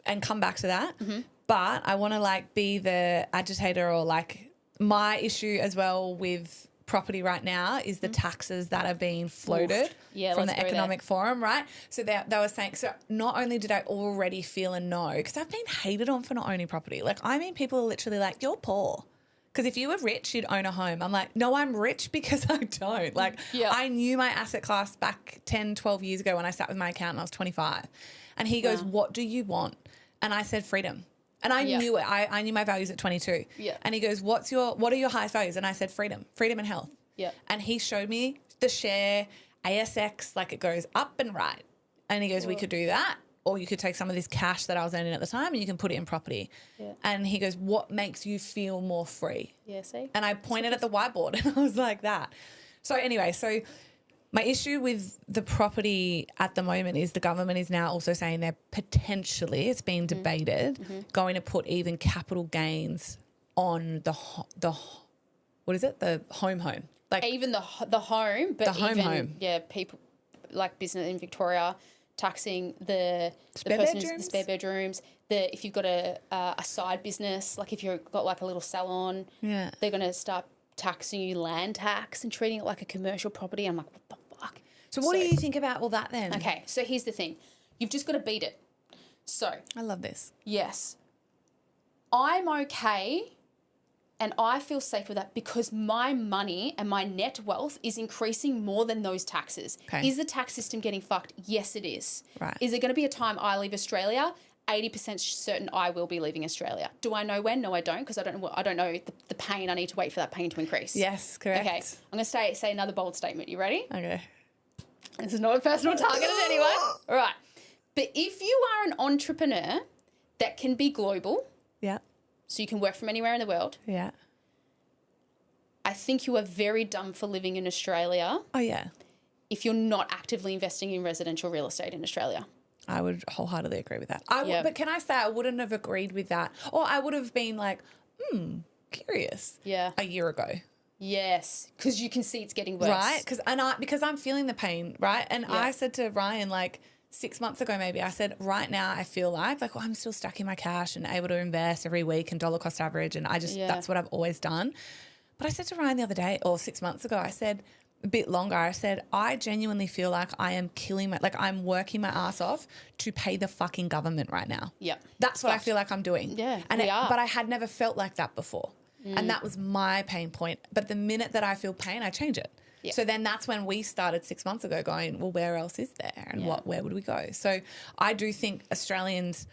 and come back to that. Mm-hmm. But I want to be the agitator, or my issue as well with property right now is the taxes that are being floated from the Economic Forum, right? So they were saying, so not only did I already feel a no, because I've been hated on for not owning property. People are literally like, you're poor. Because if you were rich, you'd own a home. I'm like, no, I'm rich because I don't. I knew my asset class back 10, 12 years ago when I sat with my accountant. I was 25. And he goes, what do you want? And I said, freedom. And I knew it. I knew my values at 22. Yeah. And he goes, what are your highest values? And I said, freedom and health. Yeah. And he showed me the share ASX, it goes up and right. And he goes, we could do that. Or you could take some of this cash that I was earning at the time and you can put it in property. Yeah. And he goes, what makes you feel more free? Yeah, see? And I pointed at the whiteboard and I was like that. So anyway, my issue with the property at the moment is the government is now also saying they're potentially, it's being debated, going to put even capital gains on the what is it? The home. Even the home, but the home. Yeah, people business in Victoria taxing the spare bedrooms. If you've got a side business, if you've got a little salon, they're going to start taxing you land tax and treating it like a commercial property. I'm like, what the fuck? So what do you think about all that then? Okay, so here's the thing. You've just got to beat it. So I love this. Yes. I'm okay and I feel safe with that because my money and my net wealth is increasing more than those taxes. Okay. Is the tax system getting fucked? Yes, it is. Right. Is there going to be a time I leave Australia? 80% certain I will be leaving Australia. Do I know when? No, I don't, because I don't know the pain. I need to wait for that pain to increase. Yes, correct. Okay, I'm going to say another bold statement. You ready? Okay. This is not a personal target at anyone. All right. But if you are an entrepreneur that can be global, so you can work from anywhere in the world, I think you are very dumb for living in Australia. Oh, yeah. If you're not actively investing in residential real estate in Australia. I would wholeheartedly agree with that. But can I say I wouldn't have agreed with that? Or I would have been like, curious. Yeah. A year ago. Yes, because you can see it's getting worse. Right? Because I'm feeling the pain, right? And I said to Ryan 6 months ago maybe, I said, right now I feel I'm still stuck in my cash and able to invest every week and dollar cost average, and that's what I've always done. But I said to Ryan the other day, or 6 months ago, I said, a bit longer, I said, I genuinely feel like I am I'm working my ass off to pay the fucking government right now. Yeah. That's what I feel like I'm doing. Yeah, but I had never felt like that before. And that was my pain point. But the minute that I feel pain, I change it. Yeah. So then that's when we started 6 months ago going, well, where else is there? And where would we go? So I do think Australians,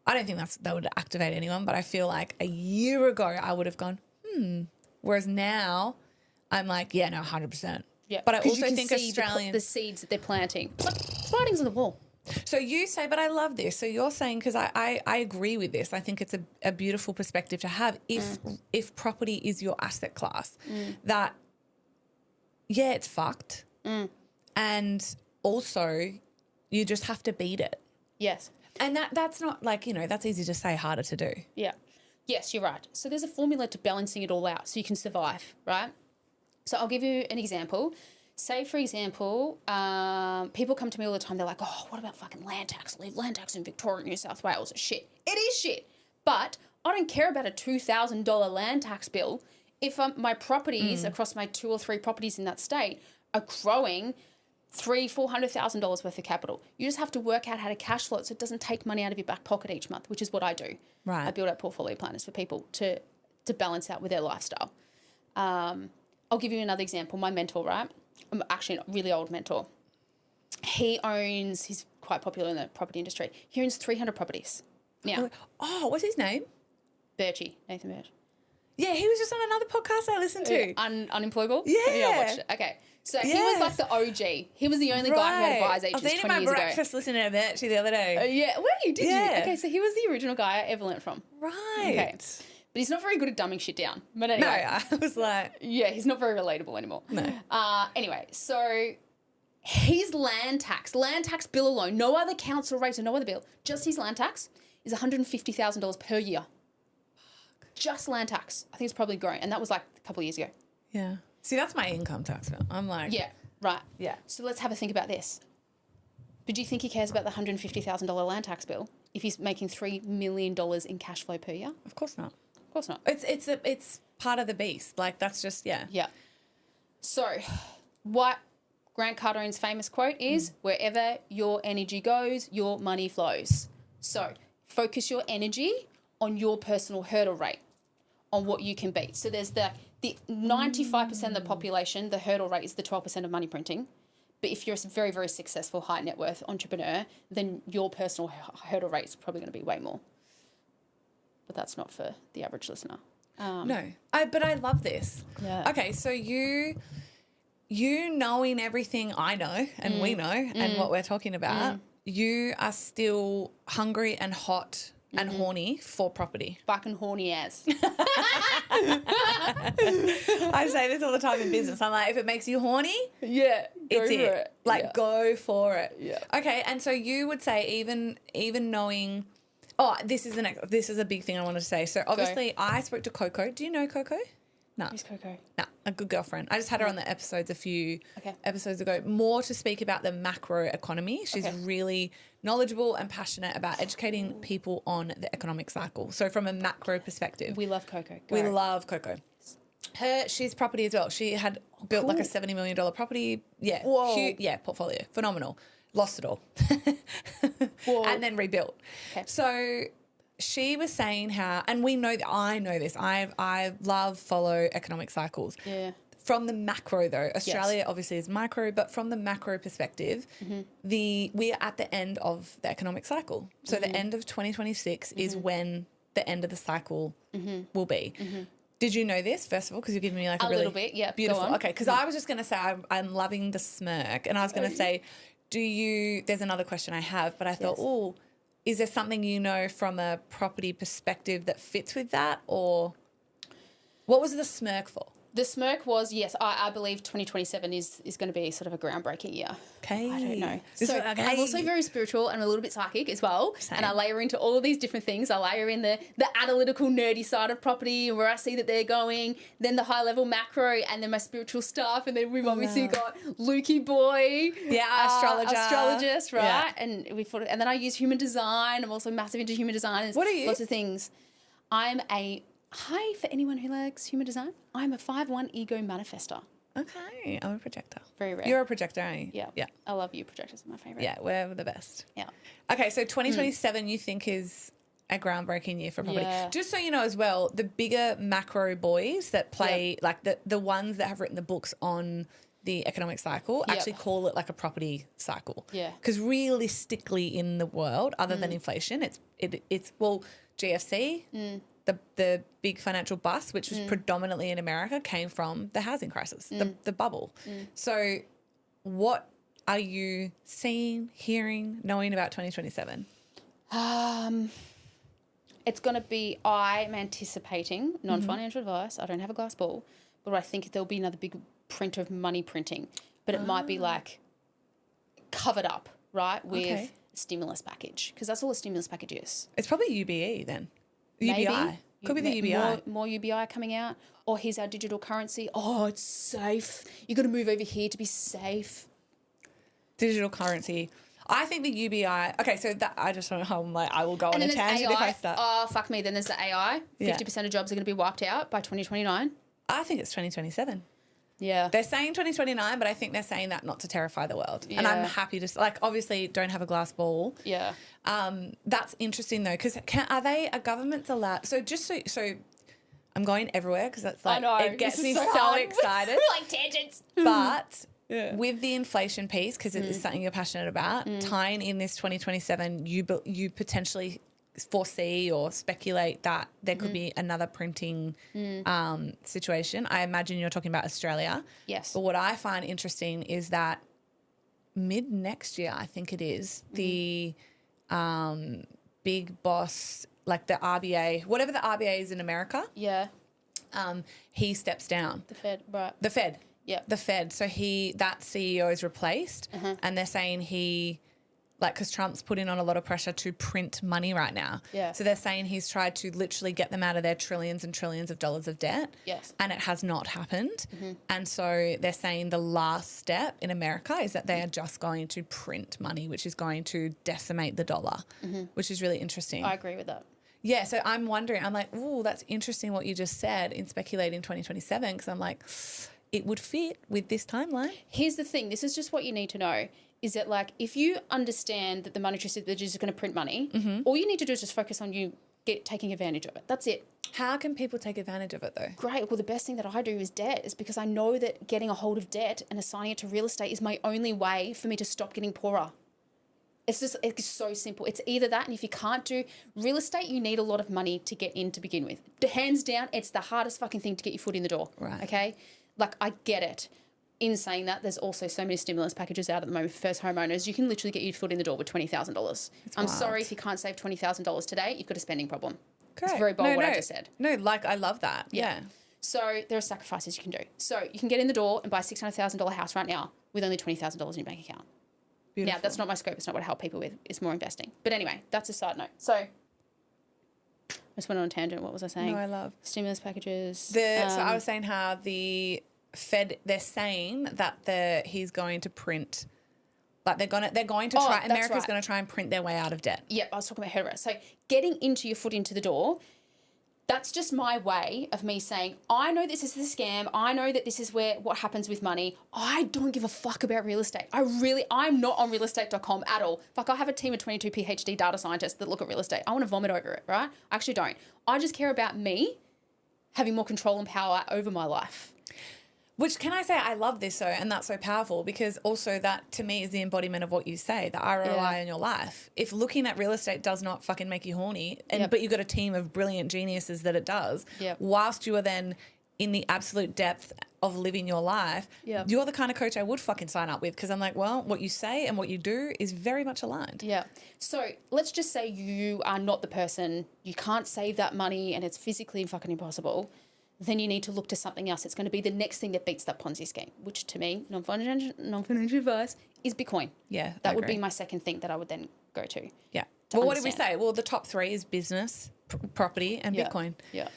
I don't think that would activate anyone, but I feel like a year ago I would have gone, Whereas now I'm like, yeah, no, 100%. Yeah. But I also you can think see Australians, the seeds that they're planting. It's like writings on the wall. So you say, but I love this. So you're saying, because I agree with this. I think it's a beautiful perspective to have if property is your asset class, that, it's fucked. And also you just have to beat it. Yes. And that's not that's easy to say, harder to do. Yeah. Yes, you're right. So there's a formula to balancing it all out so you can survive, right? So I'll give you an example. Say, for example, people come to me all the time. They're like, oh, what about fucking land tax? Leave land tax in Victoria and New South Wales is shit. It is shit. But I don't care about a $2,000 land tax bill if my properties across my 2 or 3 properties in that state are growing $300,000-$400,000 worth of capital. You just have to work out how to cash flow it so it doesn't take money out of your back pocket each month, which is what I do. Right. I build out portfolio planners for people to balance out with their lifestyle. I'll give you another example. My mentor, right? I'm actually a really old mentor. He's quite popular in the property industry. He owns 300 properties now. Oh, what's his name? Nathan Birch. Yeah, he was just on another podcast I listened to. Unemployable? Yeah. I watched it. Okay. So he was like the OG. He was the only guy who had a buyer's agent 20 years ago. I was eating my breakfast listening to Birchie the other day. Yeah. Where did you? Yeah. Okay, so he was the original guy I ever learnt from. Right. Okay. But he's not very good at dumbing shit down. But No, anyway. I was like... Yeah, he's not very relatable anymore. No. Anyway, so his land tax bill alone, no other council rate or no other bill, just his land tax is $150,000 per year. Just land tax. I think it's probably growing. And that was like a couple of years ago. Yeah. See, that's my income tax bill. I'm like... Yeah, right. Yeah. So let's have a think about this. But do you think he cares about the $150,000 land tax bill if he's making $3 million in cash flow per year? Of course not. Of course not. It's part of the beast. Like, that's just, yeah. Yeah. So what Grant Cardone's famous quote is, wherever your energy goes, your money flows. So focus your energy on your personal hurdle rate, on what you can beat. So there's the 95% of the population, the hurdle rate is the 12% of money printing. But if you're a very, very successful high net worth entrepreneur, then your personal hurdle rate is probably going to be way more. But that's not for the average listener. No. But I love this. Yeah. Okay, so you knowing everything I know and we know and what we're talking about, you are still hungry and hot and horny for property. Fucking horny ass. I say this all the time in business. I'm like, if it makes you horny, Yeah. it's it. Like, Yeah. go for it. Yeah. Okay, and so you would say even knowing... Oh, this is a big thing I wanted to say. So obviously I spoke to Coco. Do you know Coco? No. Who's Coco? No, a good girlfriend. I just had her on the episodes a few Okay. episodes ago, more to speak about the macro economy. She's Okay. really knowledgeable and passionate about educating people on the economic cycle. So from a macro perspective. We love Coco. We love Coco. She's property as well. She had built like a $70 million property. Yeah. Whoa. Portfolio. Phenomenal. Lost it all. Whoa. And then rebuilt. Okay. So she was saying how, and we know that I know this. I follow economic cycles. Yeah. From the macro though, Australia obviously is micro, but from the macro perspective, we are at the end of the economic cycle. So the end of 2026 is when the end of the cycle will be. Did you know this, first of all? Because you're giving me like a really little bit, yeah. beautiful. Go on. Okay, because I was just going to say I'm loving the smirk, and I was going to say, there's another question I have, but I thought, is there something you know from a property perspective that fits with that, or what was the smirk for? The smirk was, yes, I believe 2027 is going to be sort of a groundbreaking year. Okay. I don't know. This So is- okay. I'm also very spiritual and a little bit psychic as well. Same. And I layer into all of these different things. I layer in the analytical, nerdy side of property and where I see that they're going, then the high-level macro, and then my spiritual stuff. And then we've obviously got Lukey Boy. Astrologist, right? Yeah. And and then I use human design. I'm also massive into human design. And What are you? Lots of things. Hi, for anyone who likes human design, I'm a 5/1 ego manifestor. Okay, I'm a projector. Very rare. You're a projector, aren't you? Yeah. Yeah. I love you. Projectors are my favourite. Yeah, we're the best. Yeah. Okay, so 2027 you think is a groundbreaking year for property. Yeah. Just so you know as well, the bigger macro boys that play, like the ones that have written the books on the economic cycle actually call it like a property cycle. Yeah. Because realistically in the world, other than inflation, it's GFC, the big financial bust, which was predominantly in America, came from the housing crisis, the bubble. So what are you seeing, hearing, knowing about 2027? It's going to be, I'm anticipating, non-financial advice, I don't have a glass ball, but I think there'll be another big print of money printing. But it might be like covered up, right, with a stimulus package, because that's all a stimulus package is. It's probably UBE then. Maybe. UBI. Could be the UBI. More UBI coming out. Or here's our digital currency. Oh, it's safe. You got to move over here to be safe. Digital currency. I think the UBI. Okay, so that I just don't know how I will go on a tangent if I start. Oh, fuck me. Then there's the AI. 50% of jobs are going to be wiped out by 2029. I think it's 2027. Yeah. They're saying 2029, but I think they're saying that not to terrify the world. Yeah. And I'm happy to, like, obviously don't have a glass ball. Yeah. That's interesting though, because are governments allowed? So so I'm going everywhere because it's like, it gets me so excited. Like tangents. But with the inflation piece, because it is something you're passionate about, tying in this 2027, you potentially foresee or speculate that there could be another printing situation. I imagine you're talking about Australia. Yes. But what I find interesting is that mid next year, I think it is, the big boss, like the RBA, whatever the RBA is in America. Yeah. He steps down. The Fed, right. The Fed. Yeah. The Fed. So that CEO is replaced and they're saying because Trump's putting on a lot of pressure to print money right now. Yeah. So they're saying he's tried to literally get them out of their trillions and trillions of dollars of debt. Yes. And it has not happened. And so they're saying the last step in America is that they are just going to print money, which is going to decimate the dollar, which is really interesting. I agree with that. Yeah, so I'm wondering, I'm like, ooh, that's interesting what you just said in speculating 2027, because I'm like, it would fit with this timeline. Here's the thing. This is just what you need to know. Is that like if you understand that the monetary system is just going to print money, all you need to do is just focus on taking advantage of it. That's it. How can people take advantage of it though? Great. Well, the best thing that I do is debt, is because I know that getting a hold of debt and assigning it to real estate is my only way for me to stop getting poorer. It's so simple. It's either that, and if you can't do real estate, you need a lot of money to get in to begin with. Hands down, it's the hardest fucking thing to get your foot in the door. Right. Okay? Like, I get it. In saying that, there's also so many stimulus packages out at the moment for first homeowners. You can literally get your foot in the door with $20,000. I'm sorry if you can't save $20,000 today, you've got a spending problem. Correct. It's very bold what I just said. No, like I love that. Yeah. So there are sacrifices you can do. So you can get in the door and buy a $600,000 house right now with only $20,000 in your bank account. Beautiful. Now, that's not my scope. It's not what I help people with. It's more investing. But anyway, that's a side note. So I just went on a tangent. What was I saying? No, I love. Stimulus packages. So I was saying how the Fed, they're saying that he's going to print, like they're going to try, America's going to try and print their way out of debt. Yeah, I was talking about her. So getting your foot into the door, that's just my way of me saying, I know this is the scam. I know that this is what happens with money. I don't give a fuck about real estate. I'm not on realestate.com at all. Fuck, I have a team of 22 PhD data scientists that look at real estate. I want to vomit over it, right? I actually don't. I just care about me having more control and power over my life. Which, can I say, I love this, and that's so powerful, because also that to me is the embodiment of what you say, the ROI in your life. If looking at real estate does not fucking make you horny, but you've got a team of brilliant geniuses that it does, whilst you are then in the absolute depth of living your life, you're the kind of coach I would fucking sign up with, because I'm like, well, what you say and what you do is very much aligned. Yeah. So let's just say you are not the person, you can't save that money and it's physically fucking impossible. Then you need to look to something else. It's going to be the next thing that beats that Ponzi scheme, which to me, non-financial advice, is Bitcoin. Yeah, that would be my second thing that I would then go to. Yeah. Well, what did we say? Well, the top three is business, property, and Bitcoin. Yeah.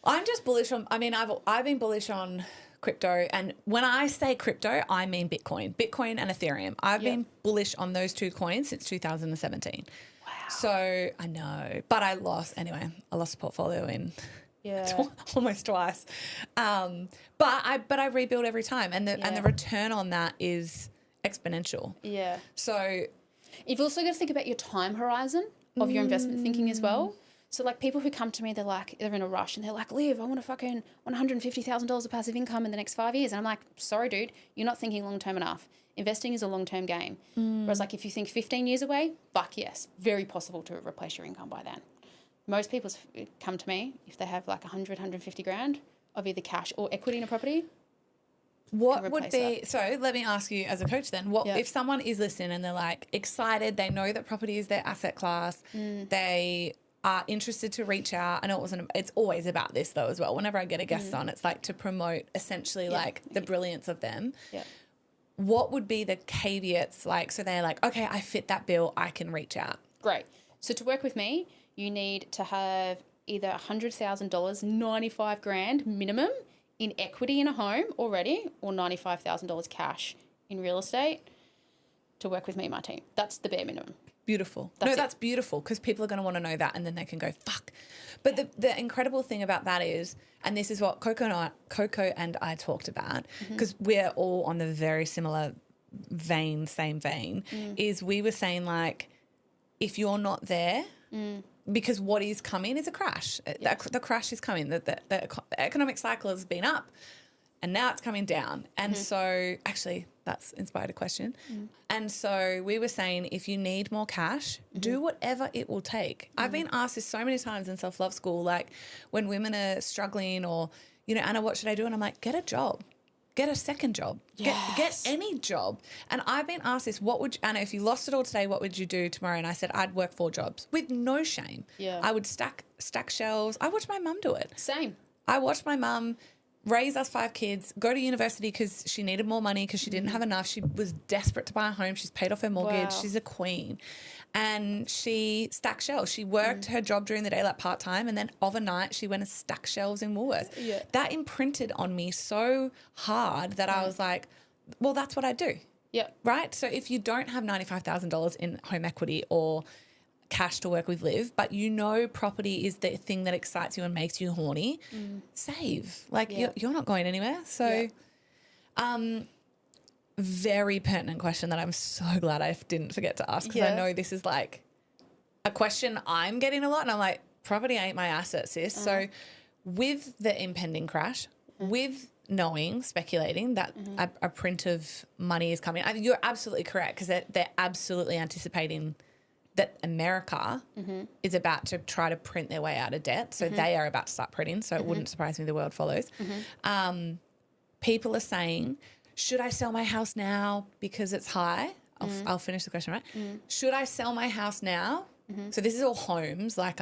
I'm just bullish on, I've been bullish on crypto, and when I say crypto, I mean Bitcoin and Ethereum. I've been bullish on those two coins since 2017. Wow. So I know, but I lost a portfolio in... Yeah. Almost twice. But I rebuild every time, and the return on that is exponential. Yeah. So you've also got to think about your time horizon of your investment thinking as well. So like people who come to me, they're in a rush and they're like, Liv, I want $150,000 of passive income in the next 5 years. And I'm like, sorry, dude, you're not thinking long-term enough. Investing is a long-term game. Whereas like if you think 15 years away, fuck yes, very possible to replace your income by then. Most people come to me if they have like 150 grand of either cash or equity in a property. What would be, so let me ask you as a coach then, if someone is listening and they're like excited, they know that property is their asset class, they are interested to reach out. I know it's always about this though as well. Whenever I get a guest on, it's like to promote essentially like the brilliance of them. Yeah. What would be the caveats like, so they're like, okay, I fit that bill, I can reach out. Great. So to work with me, you need to have either $100,000, 95 grand minimum in equity in a home already, or $95,000 cash in real estate to work with me and my team. That's the bare minimum. Beautiful. That's beautiful, because people are going to want to know that, and then they can go, fuck. But the incredible thing about that is, and this is what Coco and I talked about, because we're all on the very similar same vein, is we were saying, like, if you're not there, because what is coming is a crash. Yes. The crash is coming. The economic cycle has been up, and now it's coming down. And so actually that's inspired a question. And so we were saying, if you need more cash, do whatever it will take. I've been asked this so many times in self-love school, like when women are struggling or, you know, Anna, what should I do? And I'm like, get a job. Get a second job. Yes. Get any job. And I've been asked this, Anna, if you lost it all today, what would you do tomorrow? And I said, I'd work 4 jobs with no shame. Yeah. I would stack shelves. I watched my mum do it. Same. I watched my mum raise us 5 kids, go to university because she needed more money because she didn't have enough. She was desperate to buy a home. She's paid off her mortgage. Wow. She's a queen. And she stacked shelves. She worked her job during the day, like part-time, and then overnight she went and stacked shelves in Woolworths. Yeah. That imprinted on me so hard that I was like, well, that's what I do. Yeah. Right? So if you don't have $95,000 in home equity or cash to work with Liv, but you know property is the thing that excites you and makes you horny, save. Like, you're not going anywhere. So very pertinent question that I'm so glad I didn't forget to ask, because I know this is like a question I'm getting a lot, and I'm like, property ain't my asset, sis. So with the impending crash, with knowing, speculating that a print of money is coming, I think you're absolutely correct, because they're absolutely anticipating that America is about to try to print their way out of debt. So they are about to start printing. So it wouldn't surprise me the world follows. People are saying, should I sell my house now because it's high? I'll finish the question, right? Should I sell my house now? So this is all homes, like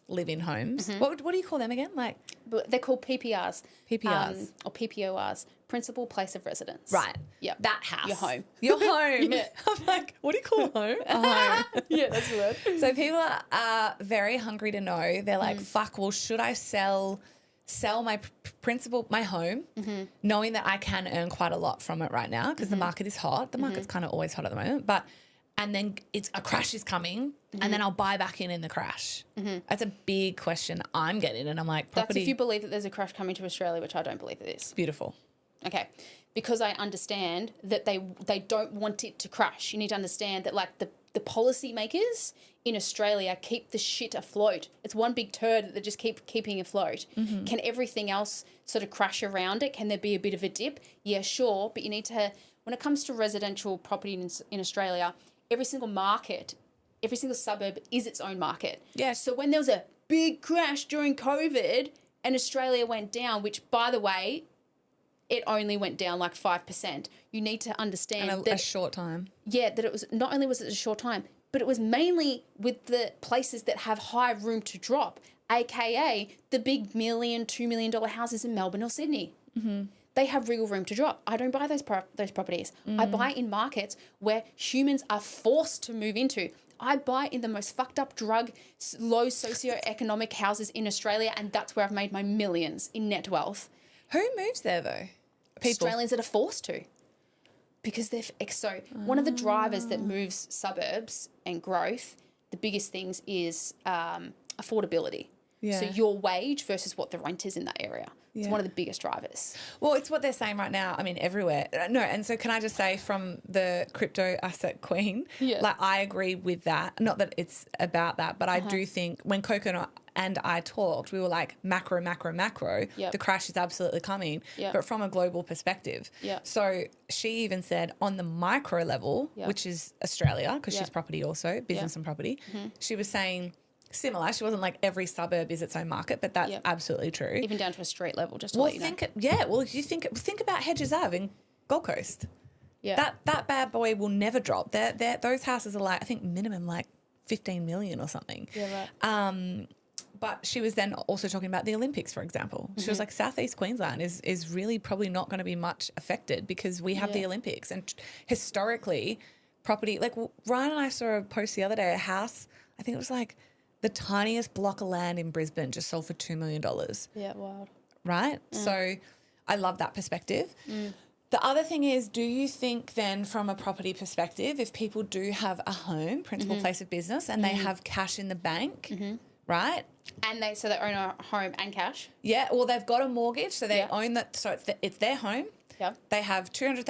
live-in homes. What do you call them again? Like, They're called PPRs. PPRs. Or PPORs, principal place of residence. right. Yep. That house. Your home. Your home. Yeah. I'm like, what do you call a home? A home. Yeah, that's the word. So people are very hungry to know. They're like, fuck, well, should I sell my my home, knowing that I can earn quite a lot from it right now, because the market is hot. The market's kind of always hot at the moment, and then a crash is coming, and then I'll buy back in the crash. That's a big question I'm getting, and I'm like, property. That's if you believe that there's a crash coming to Australia, which I don't believe it is. Beautiful. Okay. Because I understand that they don't want it to crash. You need to understand that, like, the policymakers in Australia keep the shit afloat. It's one big turd that they just keep keeping afloat. Can everything else sort of crash around it? Can there be a bit of a dip? Yeah, sure. But you need to, when it comes to residential property in Australia, every single market, every single suburb is its own market. Yeah. So when there was a big crash during COVID and Australia went down, which, by the way, it only went down like 5%. You need to understand And a short time. Yeah, that it was, not only was it a short time, but it was mainly with the places that have high room to drop, aka the big $1 million, $2 million houses in Melbourne or Sydney. They have real room to drop. I don't buy those properties. I buy in markets where humans are forced to move into. I buy in the most fucked up drug, low socioeconomic houses in Australia, and that's where I've made my millions in net wealth. Who moves there though? People. Australians that are forced to. Because one of the drivers that moves suburbs and growth, the biggest things is affordability. Yeah. So your wage versus what the rent is in that area. It's Yeah. one of the biggest drivers. Well, it's what they're saying right now. I mean, everywhere. No, and so can I just say, from the crypto asset queen, Yeah. like, I agree with that. Not that it's about that, but I do think when Coco and I talked, we were like, macro. Yep. The crash is absolutely coming, Yep. but from a global perspective. Yep. So she even said on the micro level, Yep. which is Australia, because Yep. she's property also, business Yep. and property, she was saying similar. She wasn't like every suburb is its own market, but that's Yep. absolutely true. Even down to a street level, just to Well, let you know. you think about Hedges Ave in Gold Coast. Yeah. That bad boy will never drop. Those houses are like, I think minimum like 15 million or something. Yeah, right. But she was then also talking about the Olympics, for example. She was like, Southeast Queensland is really probably not going to be much affected because we have the Olympics. And historically, property, like Ryan and I saw a post the other day, a house, I think it was like The tiniest block of land in Brisbane just sold for $2 million. Yeah, wild. Right? So I love that perspective. The other thing is, do you think then from a property perspective, if people do have a home, principal place of business, and they have cash in the bank, right? And they own a home and cash. Yeah, well, they've got a mortgage, so they own that. So it's their home. Yeah. They have $200,000,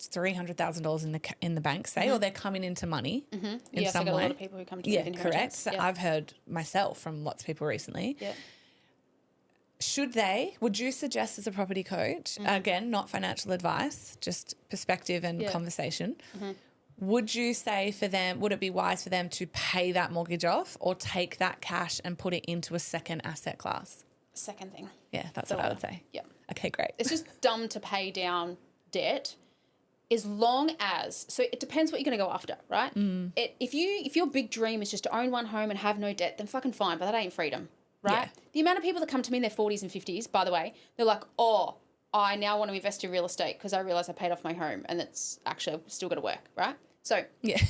$300,000 in the bank, say, or they're coming into money in some I got way. a lot of people who come to me Yeah, with inheritance. correct. So I've heard myself from lots of people recently. Yeah. Would you suggest as a property coach, again, not financial advice, just perspective and conversation, would you say for them, would it be wise for them to pay that mortgage off or take that cash and put it into a second asset class? Second thing. Yeah, that's what I would say. Yeah. Okay, great. It's just dumb to pay down debt as long as, so it depends what you're going to go after, right? If your big dream is just to own one home and have no debt, then fucking fine, but that ain't freedom, right? Yeah. The amount of people that come to me in their 40s and 50s, by the way, they're like, oh, I now want to invest in real estate because I realize I paid off my home and it's actually I've still got to work, right? So yeah.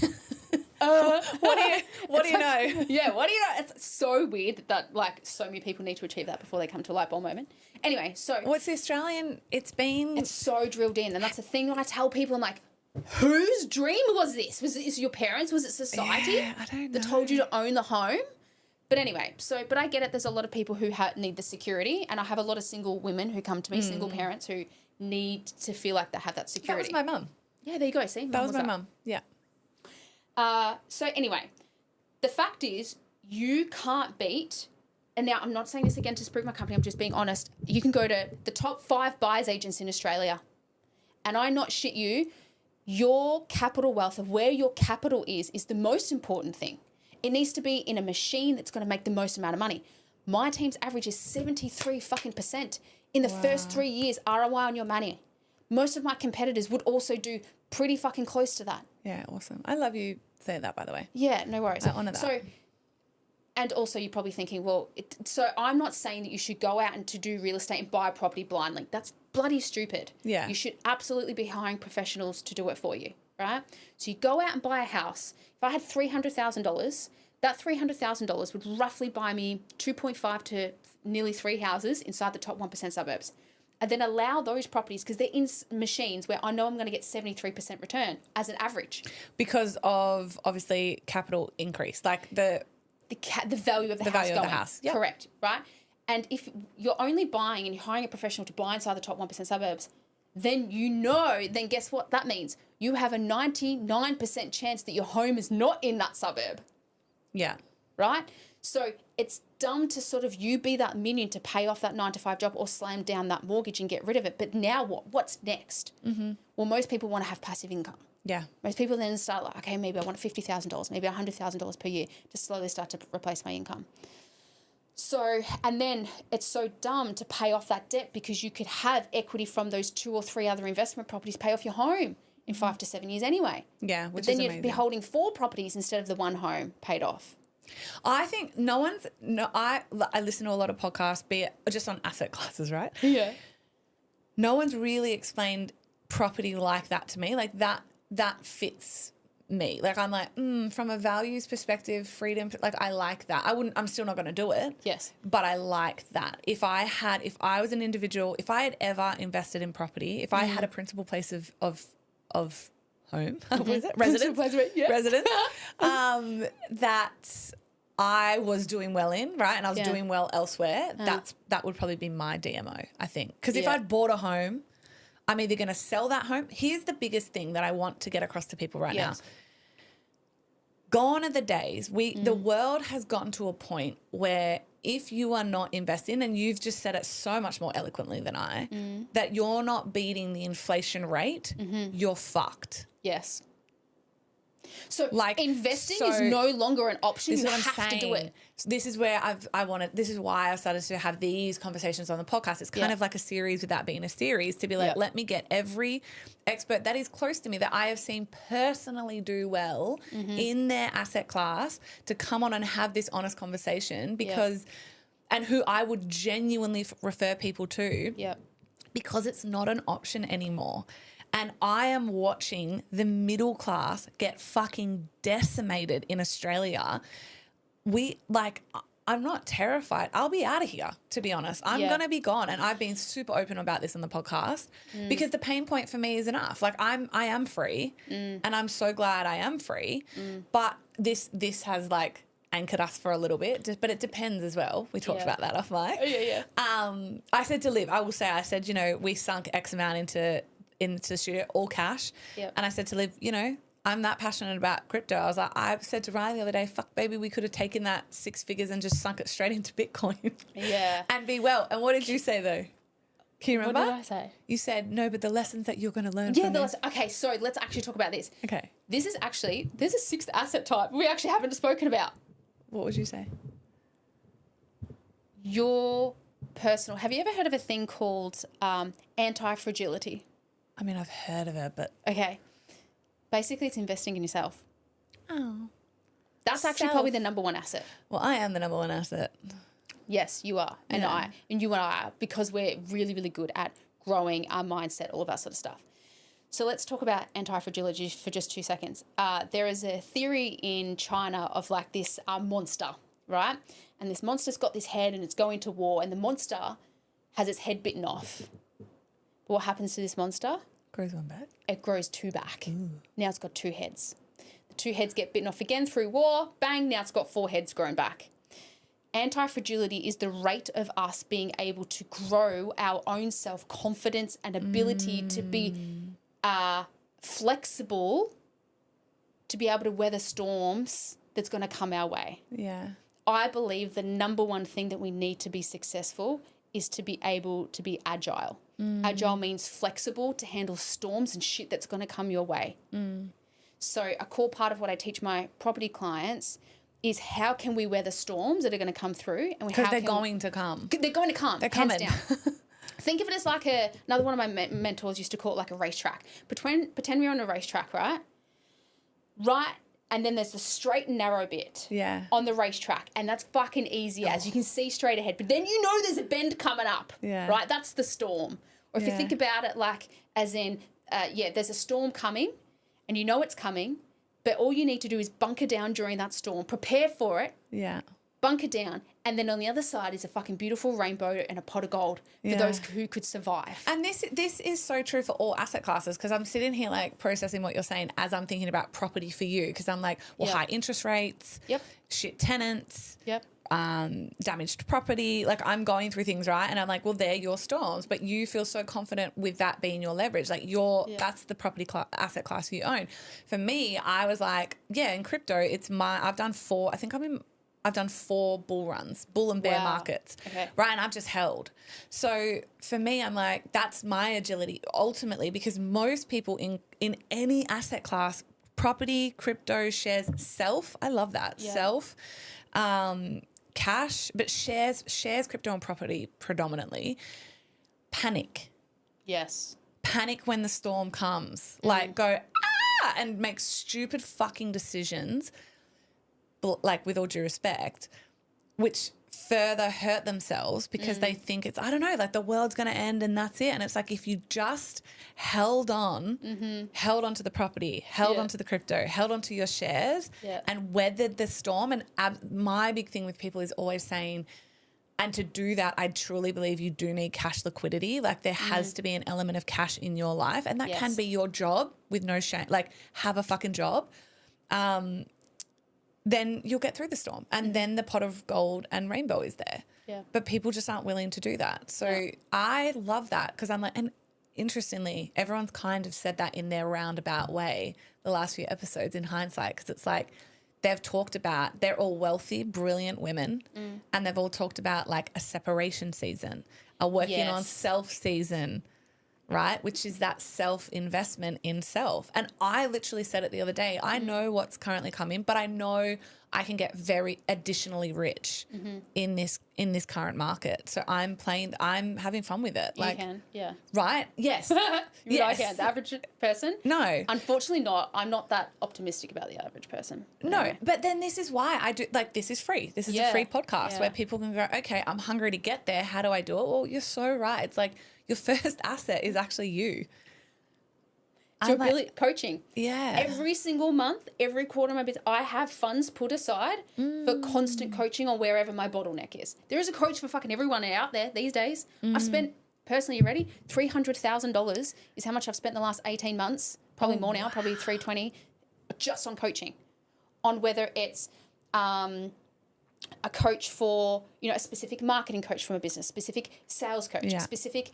What do you know? Yeah, what do you know? It's so weird that like so many people need to achieve that before they come to a light bulb moment. Anyway, so What's the Australian? it's so drilled in, and that's the thing that I tell people. I'm like, whose dream was this? Was it your parents? Was it society I don't know. that told you to own the home? But anyway, but I get it. There's a lot of people who need the security, and I have a lot of single women who come to me, single parents who need to feel like they have that That security. was my mum. Yeah, there you go. See, That was my mum. Yeah. So anyway, the fact is you can't beat, and now I'm not saying this again to spruik my company, I'm just being honest. You can go to the top 5 buyers agents in Australia, and I not shit you, your capital wealth of where your capital is the most important thing. It needs to be in a machine that's going to make the most amount of money. My team's average is 73% in the first 3 years ROI on your money. Most of my competitors would also do pretty fucking close to that. Yeah, awesome. I love you saying that, by the way. Yeah, no worries. I honour that. So, and also you're probably thinking, well, so I'm not saying that you should go out and to do real estate and buy a property blindly. That's bloody stupid. Yeah. You should absolutely be hiring professionals to do it for you, right? So you go out and buy a house. If I had $300,000, that $300,000 would roughly buy me 2.5 to nearly 3 houses inside the top 1% suburbs. And then allow those properties, because they're in machines where I know I'm going to get 73% return as an average. Because of, obviously, capital increase, like the value of the house going. Yep. Correct, right? And if you're only buying and you're hiring a professional to buy inside the top 1% suburbs, then then guess what that means? You have a 99% chance that your home is not in that suburb. Yeah. Right? So it's dumb to sort of you be that minion to pay off that 9-to-5 job or slam down that mortgage and get rid of it. But now what? What's next? Mm-hmm. Well, most people want to have passive income. Yeah. Most people then start like, okay, maybe I want $50,000, maybe $100,000 per year to slowly start to replace my income. So, and then it's so dumb to pay off that debt because you could have equity from those 2 or 3 other investment properties pay off your home in 5 to 7 years anyway. Yeah, which but is then amazing. you'd be holding 4 properties instead of the 1 home paid off. I think I listen to a lot of podcasts, be it just on asset classes, right? Yeah. No one's really explained property like that to me. Like that fits me. Like I'm like, from a values perspective, freedom, like I like that. I'm still not going to do it. Yes. But I like that. If I was an individual, if I had ever invested in property, if I had a principal place of home, what is it? Residence. Residence. That I was doing well in, right? And I was doing well elsewhere. That would probably be my DMO, I think. Because if I'd bought a home, I'm either going to sell that home. Here's the biggest thing that I want to get across to people right now. Gone are the days. The world has gotten to a point where if you are not investing, and you've just said it so much more eloquently than I, that you're not beating the inflation rate, you're fucked. Yes. So investing is no longer an option. You have to do it. This is where this is why I started to have these conversations on the podcast. It's kind of like a series without being a series, to be like, let me get every expert that is close to me that I have seen personally do well in their asset class to come on and have this honest conversation and who I would genuinely refer people to because it's not an option anymore. And I am watching the middle class get fucking decimated in Australia I'm not terrified. I'll be out of here, to be honest. I'm going to be gone. And I've been super open about this on the podcast because the pain point for me is enough. Like I am free and I'm so glad I am free. But this has like anchored us for a little bit, but it depends as well. We talked about that off mic. I said to Liv, I said, you know, we sunk X amount into the studio, all cash. And I said to Liv, you know, I'm that passionate about crypto. I said to Ryan the other day, fuck, baby, we could have taken that 6 figures and just sunk it straight into Bitcoin. And be well. And what did you say, though? Can you remember? What did I say? You said, no, but the lessons that you're going to learn from this. Okay, so let's actually talk about this. Okay. There's a sixth asset type we actually haven't spoken about. What would you say? Your personal... Have you ever heard of a thing called anti-fragility? I mean, I've heard of it, but... Okay. Basically, it's investing in yourself. Oh. That's actually probably the number one asset. Well, I am the number one asset. Yes, you are. And you and I are, because we're really, really good at growing our mindset, all of that sort of stuff. So let's talk about anti-fragility for just 2 seconds. There is a theory in China of like this monster, right? And this monster's got this head and it's going to war, and the monster has its head bitten off. But what happens to this monster? Grows one back. It grows 2 back. Ooh. Now it's got 2 heads. The 2 heads get bitten off again through war. Bang, now it's got 4 heads grown back. Anti-fragility is the rate of us being able to grow our own self-confidence and ability to be flexible, to be able to weather storms that's going to come our way. Yeah. I believe the number one thing that we need to be successful is to be able to be agile. Agile means flexible to handle storms and shit that's going to come your way. So a core part of what I teach my property clients is how can we weather storms that are going to come through? Because they're going to come. They're going to come. They're coming. Down. Think of it as like another one of my mentors used to call it like a racetrack. Pretend we're on a racetrack, right? Right. And then there's the straight and narrow bit on the racetrack. And that's fucking easy as you can see straight ahead. But then you know there's a bend coming up, right? That's the storm. Or if you think about it like as in, there's a storm coming and you know it's coming, but all you need to do is bunker down during that storm, prepare for it, bunker down, and then on the other side is a fucking beautiful rainbow and a pot of gold for those who could survive. And this is so true for all asset classes, because I'm sitting here like processing what you're saying as I'm thinking about property for you, because I'm like, well, high interest rates, shit tenants, damaged property. Like I'm going through things, right? And I'm like, well, they're your storms, but you feel so confident with that being your leverage. Like that's the property asset class you own. For me, I was like, in crypto, I've done 4 bull runs, bull and bear markets, right? And I've just held. So for me, I'm like, that's my agility ultimately, because most people in any asset class, property, crypto, shares, I love that, cash, but shares, crypto and property predominantly, panic. Yes. Panic when the storm comes, like go, and make stupid fucking decisions, like with all due respect, which further hurt themselves because they think it's, I don't know, like the world's going to end and that's it. And it's like, if you just held on to the property, held on to the crypto, held on to your shares and weathered the storm. And my big thing with people is always saying, and to do that, I truly believe you do need cash liquidity. Like there has to be an element of cash in your life, and that can be your job with no shame. Like have a fucking job. Then you'll get through the storm, and then the pot of gold and rainbow is there. Yeah. But people just aren't willing to do that. So I love that, because I'm like, and interestingly, everyone's kind of said that in their roundabout way the last few episodes in hindsight, because it's like they've talked about, they're all wealthy, brilliant women, and they've all talked about like a separation season, a working on self season, right? Which is that self-investment in self. And I literally said it the other day, I know what's currently coming, but I know I can get very additionally rich in this current market. So I'm having fun with it. Like, you can, right? Yes. Yes. I can. The average person? No. Unfortunately not. I'm not that optimistic about the average person. No, anyway. But then this is why I do, like, this is free. This is a free podcast where people can go, okay, I'm hungry to get there. How do I do it? Well, you're so right. It's like your first asset is actually you. to ability coaching. Yeah. Every single month, every quarter of my business, I have funds put aside for constant coaching on wherever my bottleneck is. There is a coach for fucking everyone out there these days. I've spent, personally, you ready? $300,000 is how much I've spent in the last 18 months. Probably more now, probably 320, just on coaching. On whether it's a coach for, a specific marketing coach from a business, specific sales coach, specific,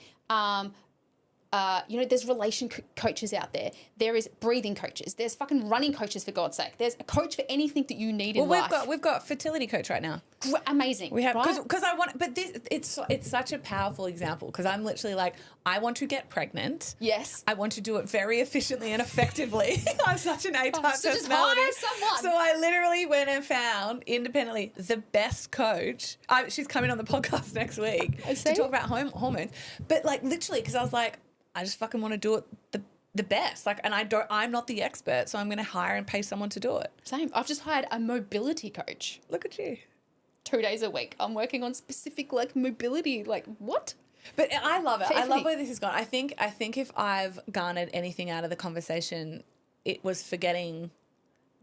there's relation coaches out there. There is breathing coaches. There's fucking running coaches, for God's sake. There's a coach for anything that you need in life. We've got fertility coach right now. Amazing. We have, right? because I want, but this, it's such a powerful example, because I'm literally like, I want to get pregnant. Yes. I want to do it very efficiently and effectively. I'm such an A-type so just personality. hire someone. So I literally went and found independently the best coach. She's coming on the podcast next week to talk about hormones. But like literally, because I was like, I just fucking want to do it the best. Like, and I'm not the expert, so I'm going to hire and pay someone to do it. Same. I've just hired a mobility coach. Look at you. 2 days a week. I'm working on specific mobility. What? But I love it. I love where this has gone. I think if I've garnered anything out of the conversation, it was forgetting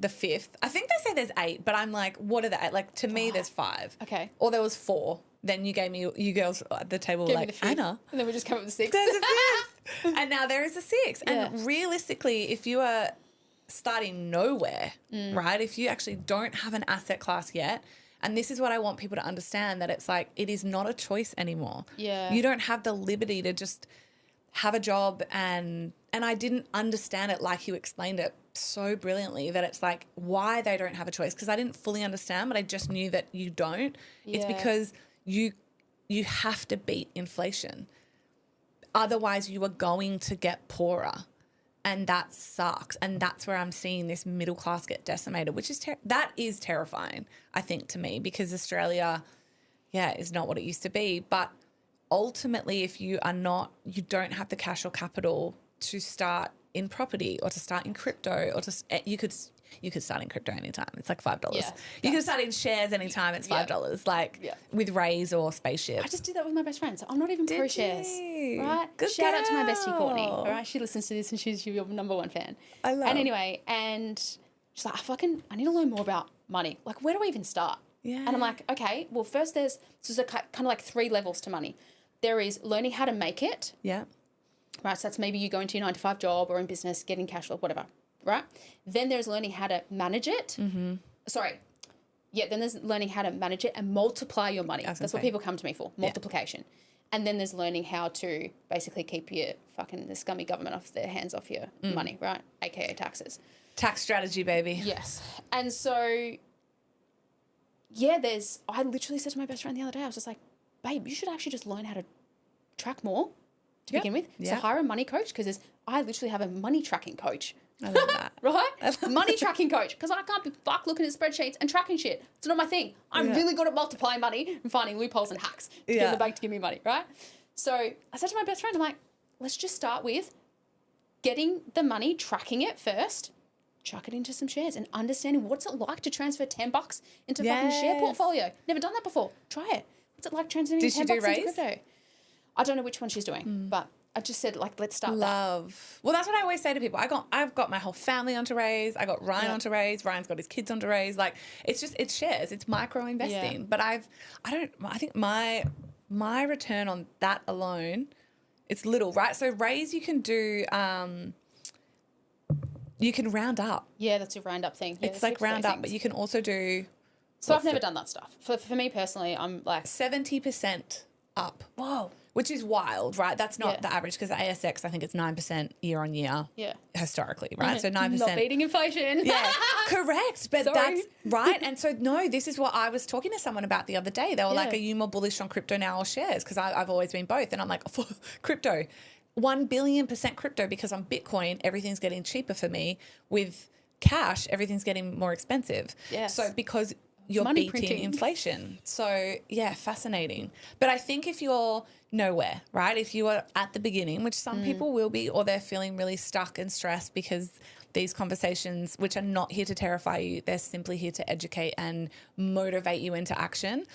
the fifth. I think they say there's 8, but I'm like, what are the 8? Like, to me, there's 5. Okay. Or there was 4. Then you girls at the table were like, Anna. And then we just come up with 6. There's a 5th. And now there is a 6. Yeah. And realistically, if you are starting nowhere, right, if you actually don't have an asset class yet, and this is what I want people to understand, that it's like, it is not a choice anymore. Yeah. You don't have the liberty to just have a job, and I didn't understand it like you explained it so brilliantly, that it's like why they don't have a choice, because I didn't fully understand, but I just knew that you don't. Yeah. It's because you have to beat inflation. Otherwise, you are going to get poorer. And that sucks. And that's where I'm seeing this middle class get decimated, which is that is terrifying, I think, to me, because Australia, is not what it used to be. But ultimately, if you don't have the cash or capital to start in property or to start in crypto, or you could start in crypto anytime. It's like $5. Yeah, you can start in shares anytime. It's $5. With Raise or Spaceship. I just did that with my best friend. So I'm not even pro shares. Right? Good Shout out to my girl. bestie Courtney. All right, she listens to this and she's your number one fan. I love. And anyway, and she's like, I need to learn more about money. Like, where do I even start? Yeah. And I'm like, okay, well, first there's kind of like 3 levels to money. There is learning how to make it. Yeah. Right, so that's maybe you go into your 9-to-5 job or in business, getting cash flow, whatever, right? Then there's learning how to manage it. Mm-hmm. Then there's learning how to manage it and multiply your money. That's what people come to me for, multiplication. Yeah. And then there's learning how to basically keep the scummy government off their hands off your money, right? AKA taxes. Tax strategy, baby. Yes. And so, I literally said to my best friend the other day, I was just like, babe, you should actually just learn how to track more to begin with. So hire a money coach, because I literally have a money tracking coach. I love that. Right? Money tracking coach, because I can't be looking at spreadsheets and tracking shit. It's not my thing. I'm really good at multiplying money and finding loopholes and hacks to get the bank to give me money, right? So I said to my best friend, I'm like, let's just start with getting the money, tracking it first, chuck it into some shares and understanding what's it like to transfer $10 into fucking share portfolio. Never done that before. Try it. What's it like transferring $10 into crypto? I don't know which one she's doing, but I just said, let's start Love. Well, that's what I always say to people. I've got my whole family onto Raise. I got Ryan onto Raise. Ryan's got his kids onto Raise. Like, it's shares. It's micro investing. Yeah. But I think my return on that alone, it's little, right? So Raise, you can do, you can round up. Yeah, that's a round up thing. Yeah, it's like round up, but you can also do. So I've never done that stuff. For me personally, I'm like 70% up. Whoa. Which is wild, right? That's not the average, because the ASX, I think it's 9% year on year historically, right? So 9%. Not beating inflation. Yeah, correct. But Sorry. that's right. And so, no, this is what I was talking to someone about the other day. They were like, are you more bullish on crypto now or shares? Because I've always been both. And I'm like, crypto. 1 billion% crypto, because on Bitcoin, everything's getting cheaper for me. With cash, everything's getting more expensive. Yes. So because you're Money beating printing. inflation. So, fascinating. But I think if you're nowhere, right, if you are at the beginning, which some people will be, or they're feeling really stuck and stressed because these conversations, which are not here to terrify you, they're simply here to educate and motivate you into action.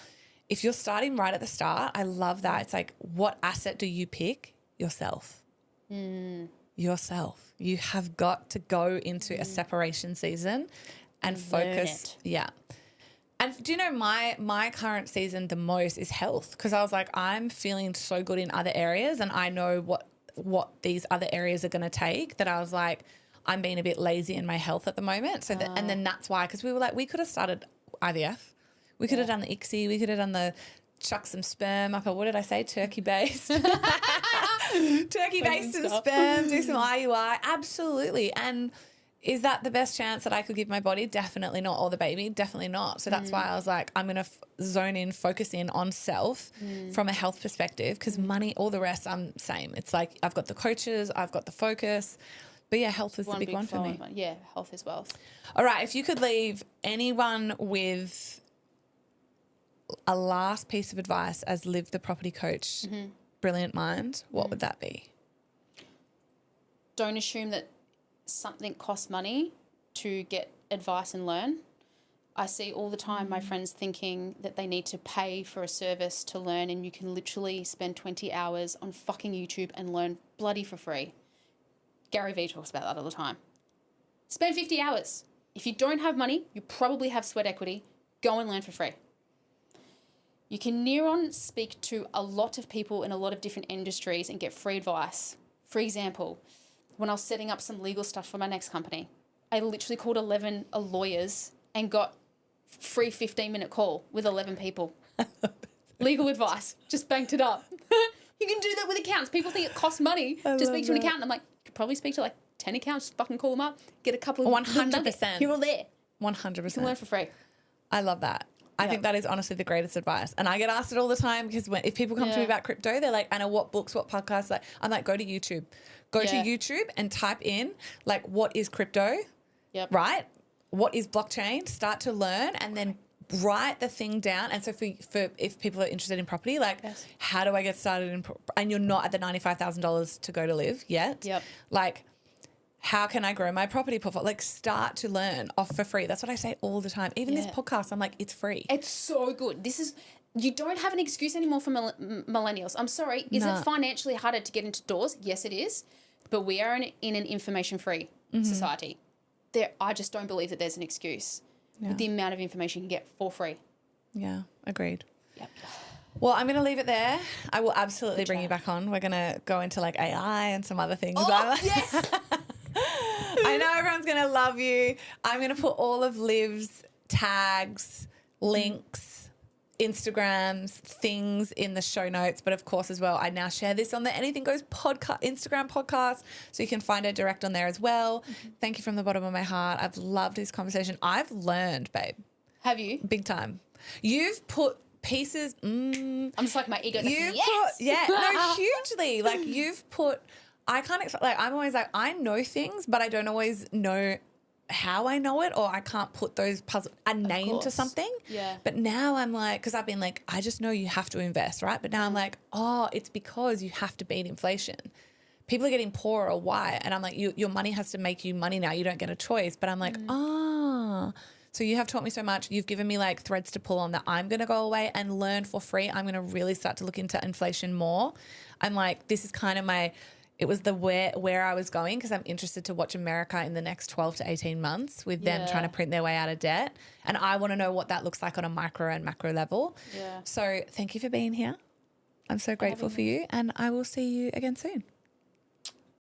If you're starting right at the start, I love that. It's like, what asset do you pick? Yourself. yourself. You have got to go into a separation season and focus. Yeah. And do you know my current season the most is health, because I was like, I'm feeling so good in other areas and I know what these other areas are going to take, that I was like, I'm being a bit lazy in my health at the moment. So that, and then that's why, because we were like, we could have started IVF. We could have done the ICSI. We could have done the chuck some sperm up, or what did I say? Turkey based. Turkey based some sperm, do some IUI. Absolutely. And is that the best chance that I could give my body? Definitely not. Or the baby? Definitely not. So that's why I was like, I'm going to zone in, focus in on self from a health perspective, because money, all the rest, I'm same. It's like I've got the coaches, I've got the focus. But yeah, health is the big one for me. Yeah, health is wealth. All right, if you could leave anyone with a last piece of advice as Liv the property coach, brilliant mind, what would that be? Don't assume that something costs money to get advice and learn. I see all the time my friends thinking that they need to pay for a service to learn, and you can literally spend 20 hours on fucking YouTube and learn bloody for free. Gary Vee talks about that all the time. Spend 50 hours. If you don't have money, you probably have sweat equity. Go and learn for free. You can near on speak to a lot of people in a lot of different industries and get free advice. For example, when I was setting up some legal stuff for my next company, I literally called 11 lawyers and got free 15-minute call with 11 people. Legal advice. Just banked it up. You can do that with accountants. People think it costs money to speak to an accountant. I'm like, you could probably speak to like 10 accountants, just fucking call them up, get a couple of 100%. Here or there. 100%. You can learn for free. I love that. I think that is honestly the greatest advice. And I get asked it all the time, because if people come to me about crypto, they're like, Anna, what books, what podcasts? Like, I'm like, go to YouTube. Go to YouTube and type in, like, what is crypto? Yep. Right? What is blockchain? Start to learn and then write the thing down. And so for if people are interested in property, like, how do I get started in and you're not at the $95,000 to go to live yet. Yep. Like, how can I grow my property portfolio? Like, start to learn off for free. That's what I say all the time. Even this podcast, I'm like, it's free. It's so good. You don't have an excuse anymore for millennials. I'm sorry. Is it financially harder to get into doors? Yes, it is. But we are in an information-free society. I just don't believe that there's an excuse with the amount of information you can get for free. Yeah, agreed. Yep. Well, I'm going to leave it there. I will absolutely bring you back on. We're going to go into like AI and some other things. Oh, yes. I know everyone's going to love you. I'm going to put all of Liv's tags, links, Instagrams, things in the show notes. But of course, as well, I now share this on the Anything Goes podcast, Instagram podcast, so you can find her direct on there as well. Thank you from the bottom of my heart. I've loved this conversation. I've learned, babe. Have you? Big time. You've put pieces. I'm just like my ego. Hugely. Like, you've put. I can't like. I'm always like, I know things, but I don't always know how I know it, or I can't put those a name to something. Yeah. But now I'm like, because I've been like, I just know you have to invest, right? But now I'm like, oh, it's because you have to beat inflation. People are getting poorer. Why? And I'm like, your money has to make you money now. You don't get a choice. But I'm like, so you have taught me so much. You've given me like threads to pull on that I'm going to go away and learn for free. I'm going to really start to look into inflation more. I'm like, this is kind of it was the where I was going, because I'm interested to watch America in the next 12 to 18 months with them trying to print their way out of debt. And I want to know what that looks like on a micro and macro level. Yeah. So thank you for being here. I'm so grateful for you, and I will see you again soon.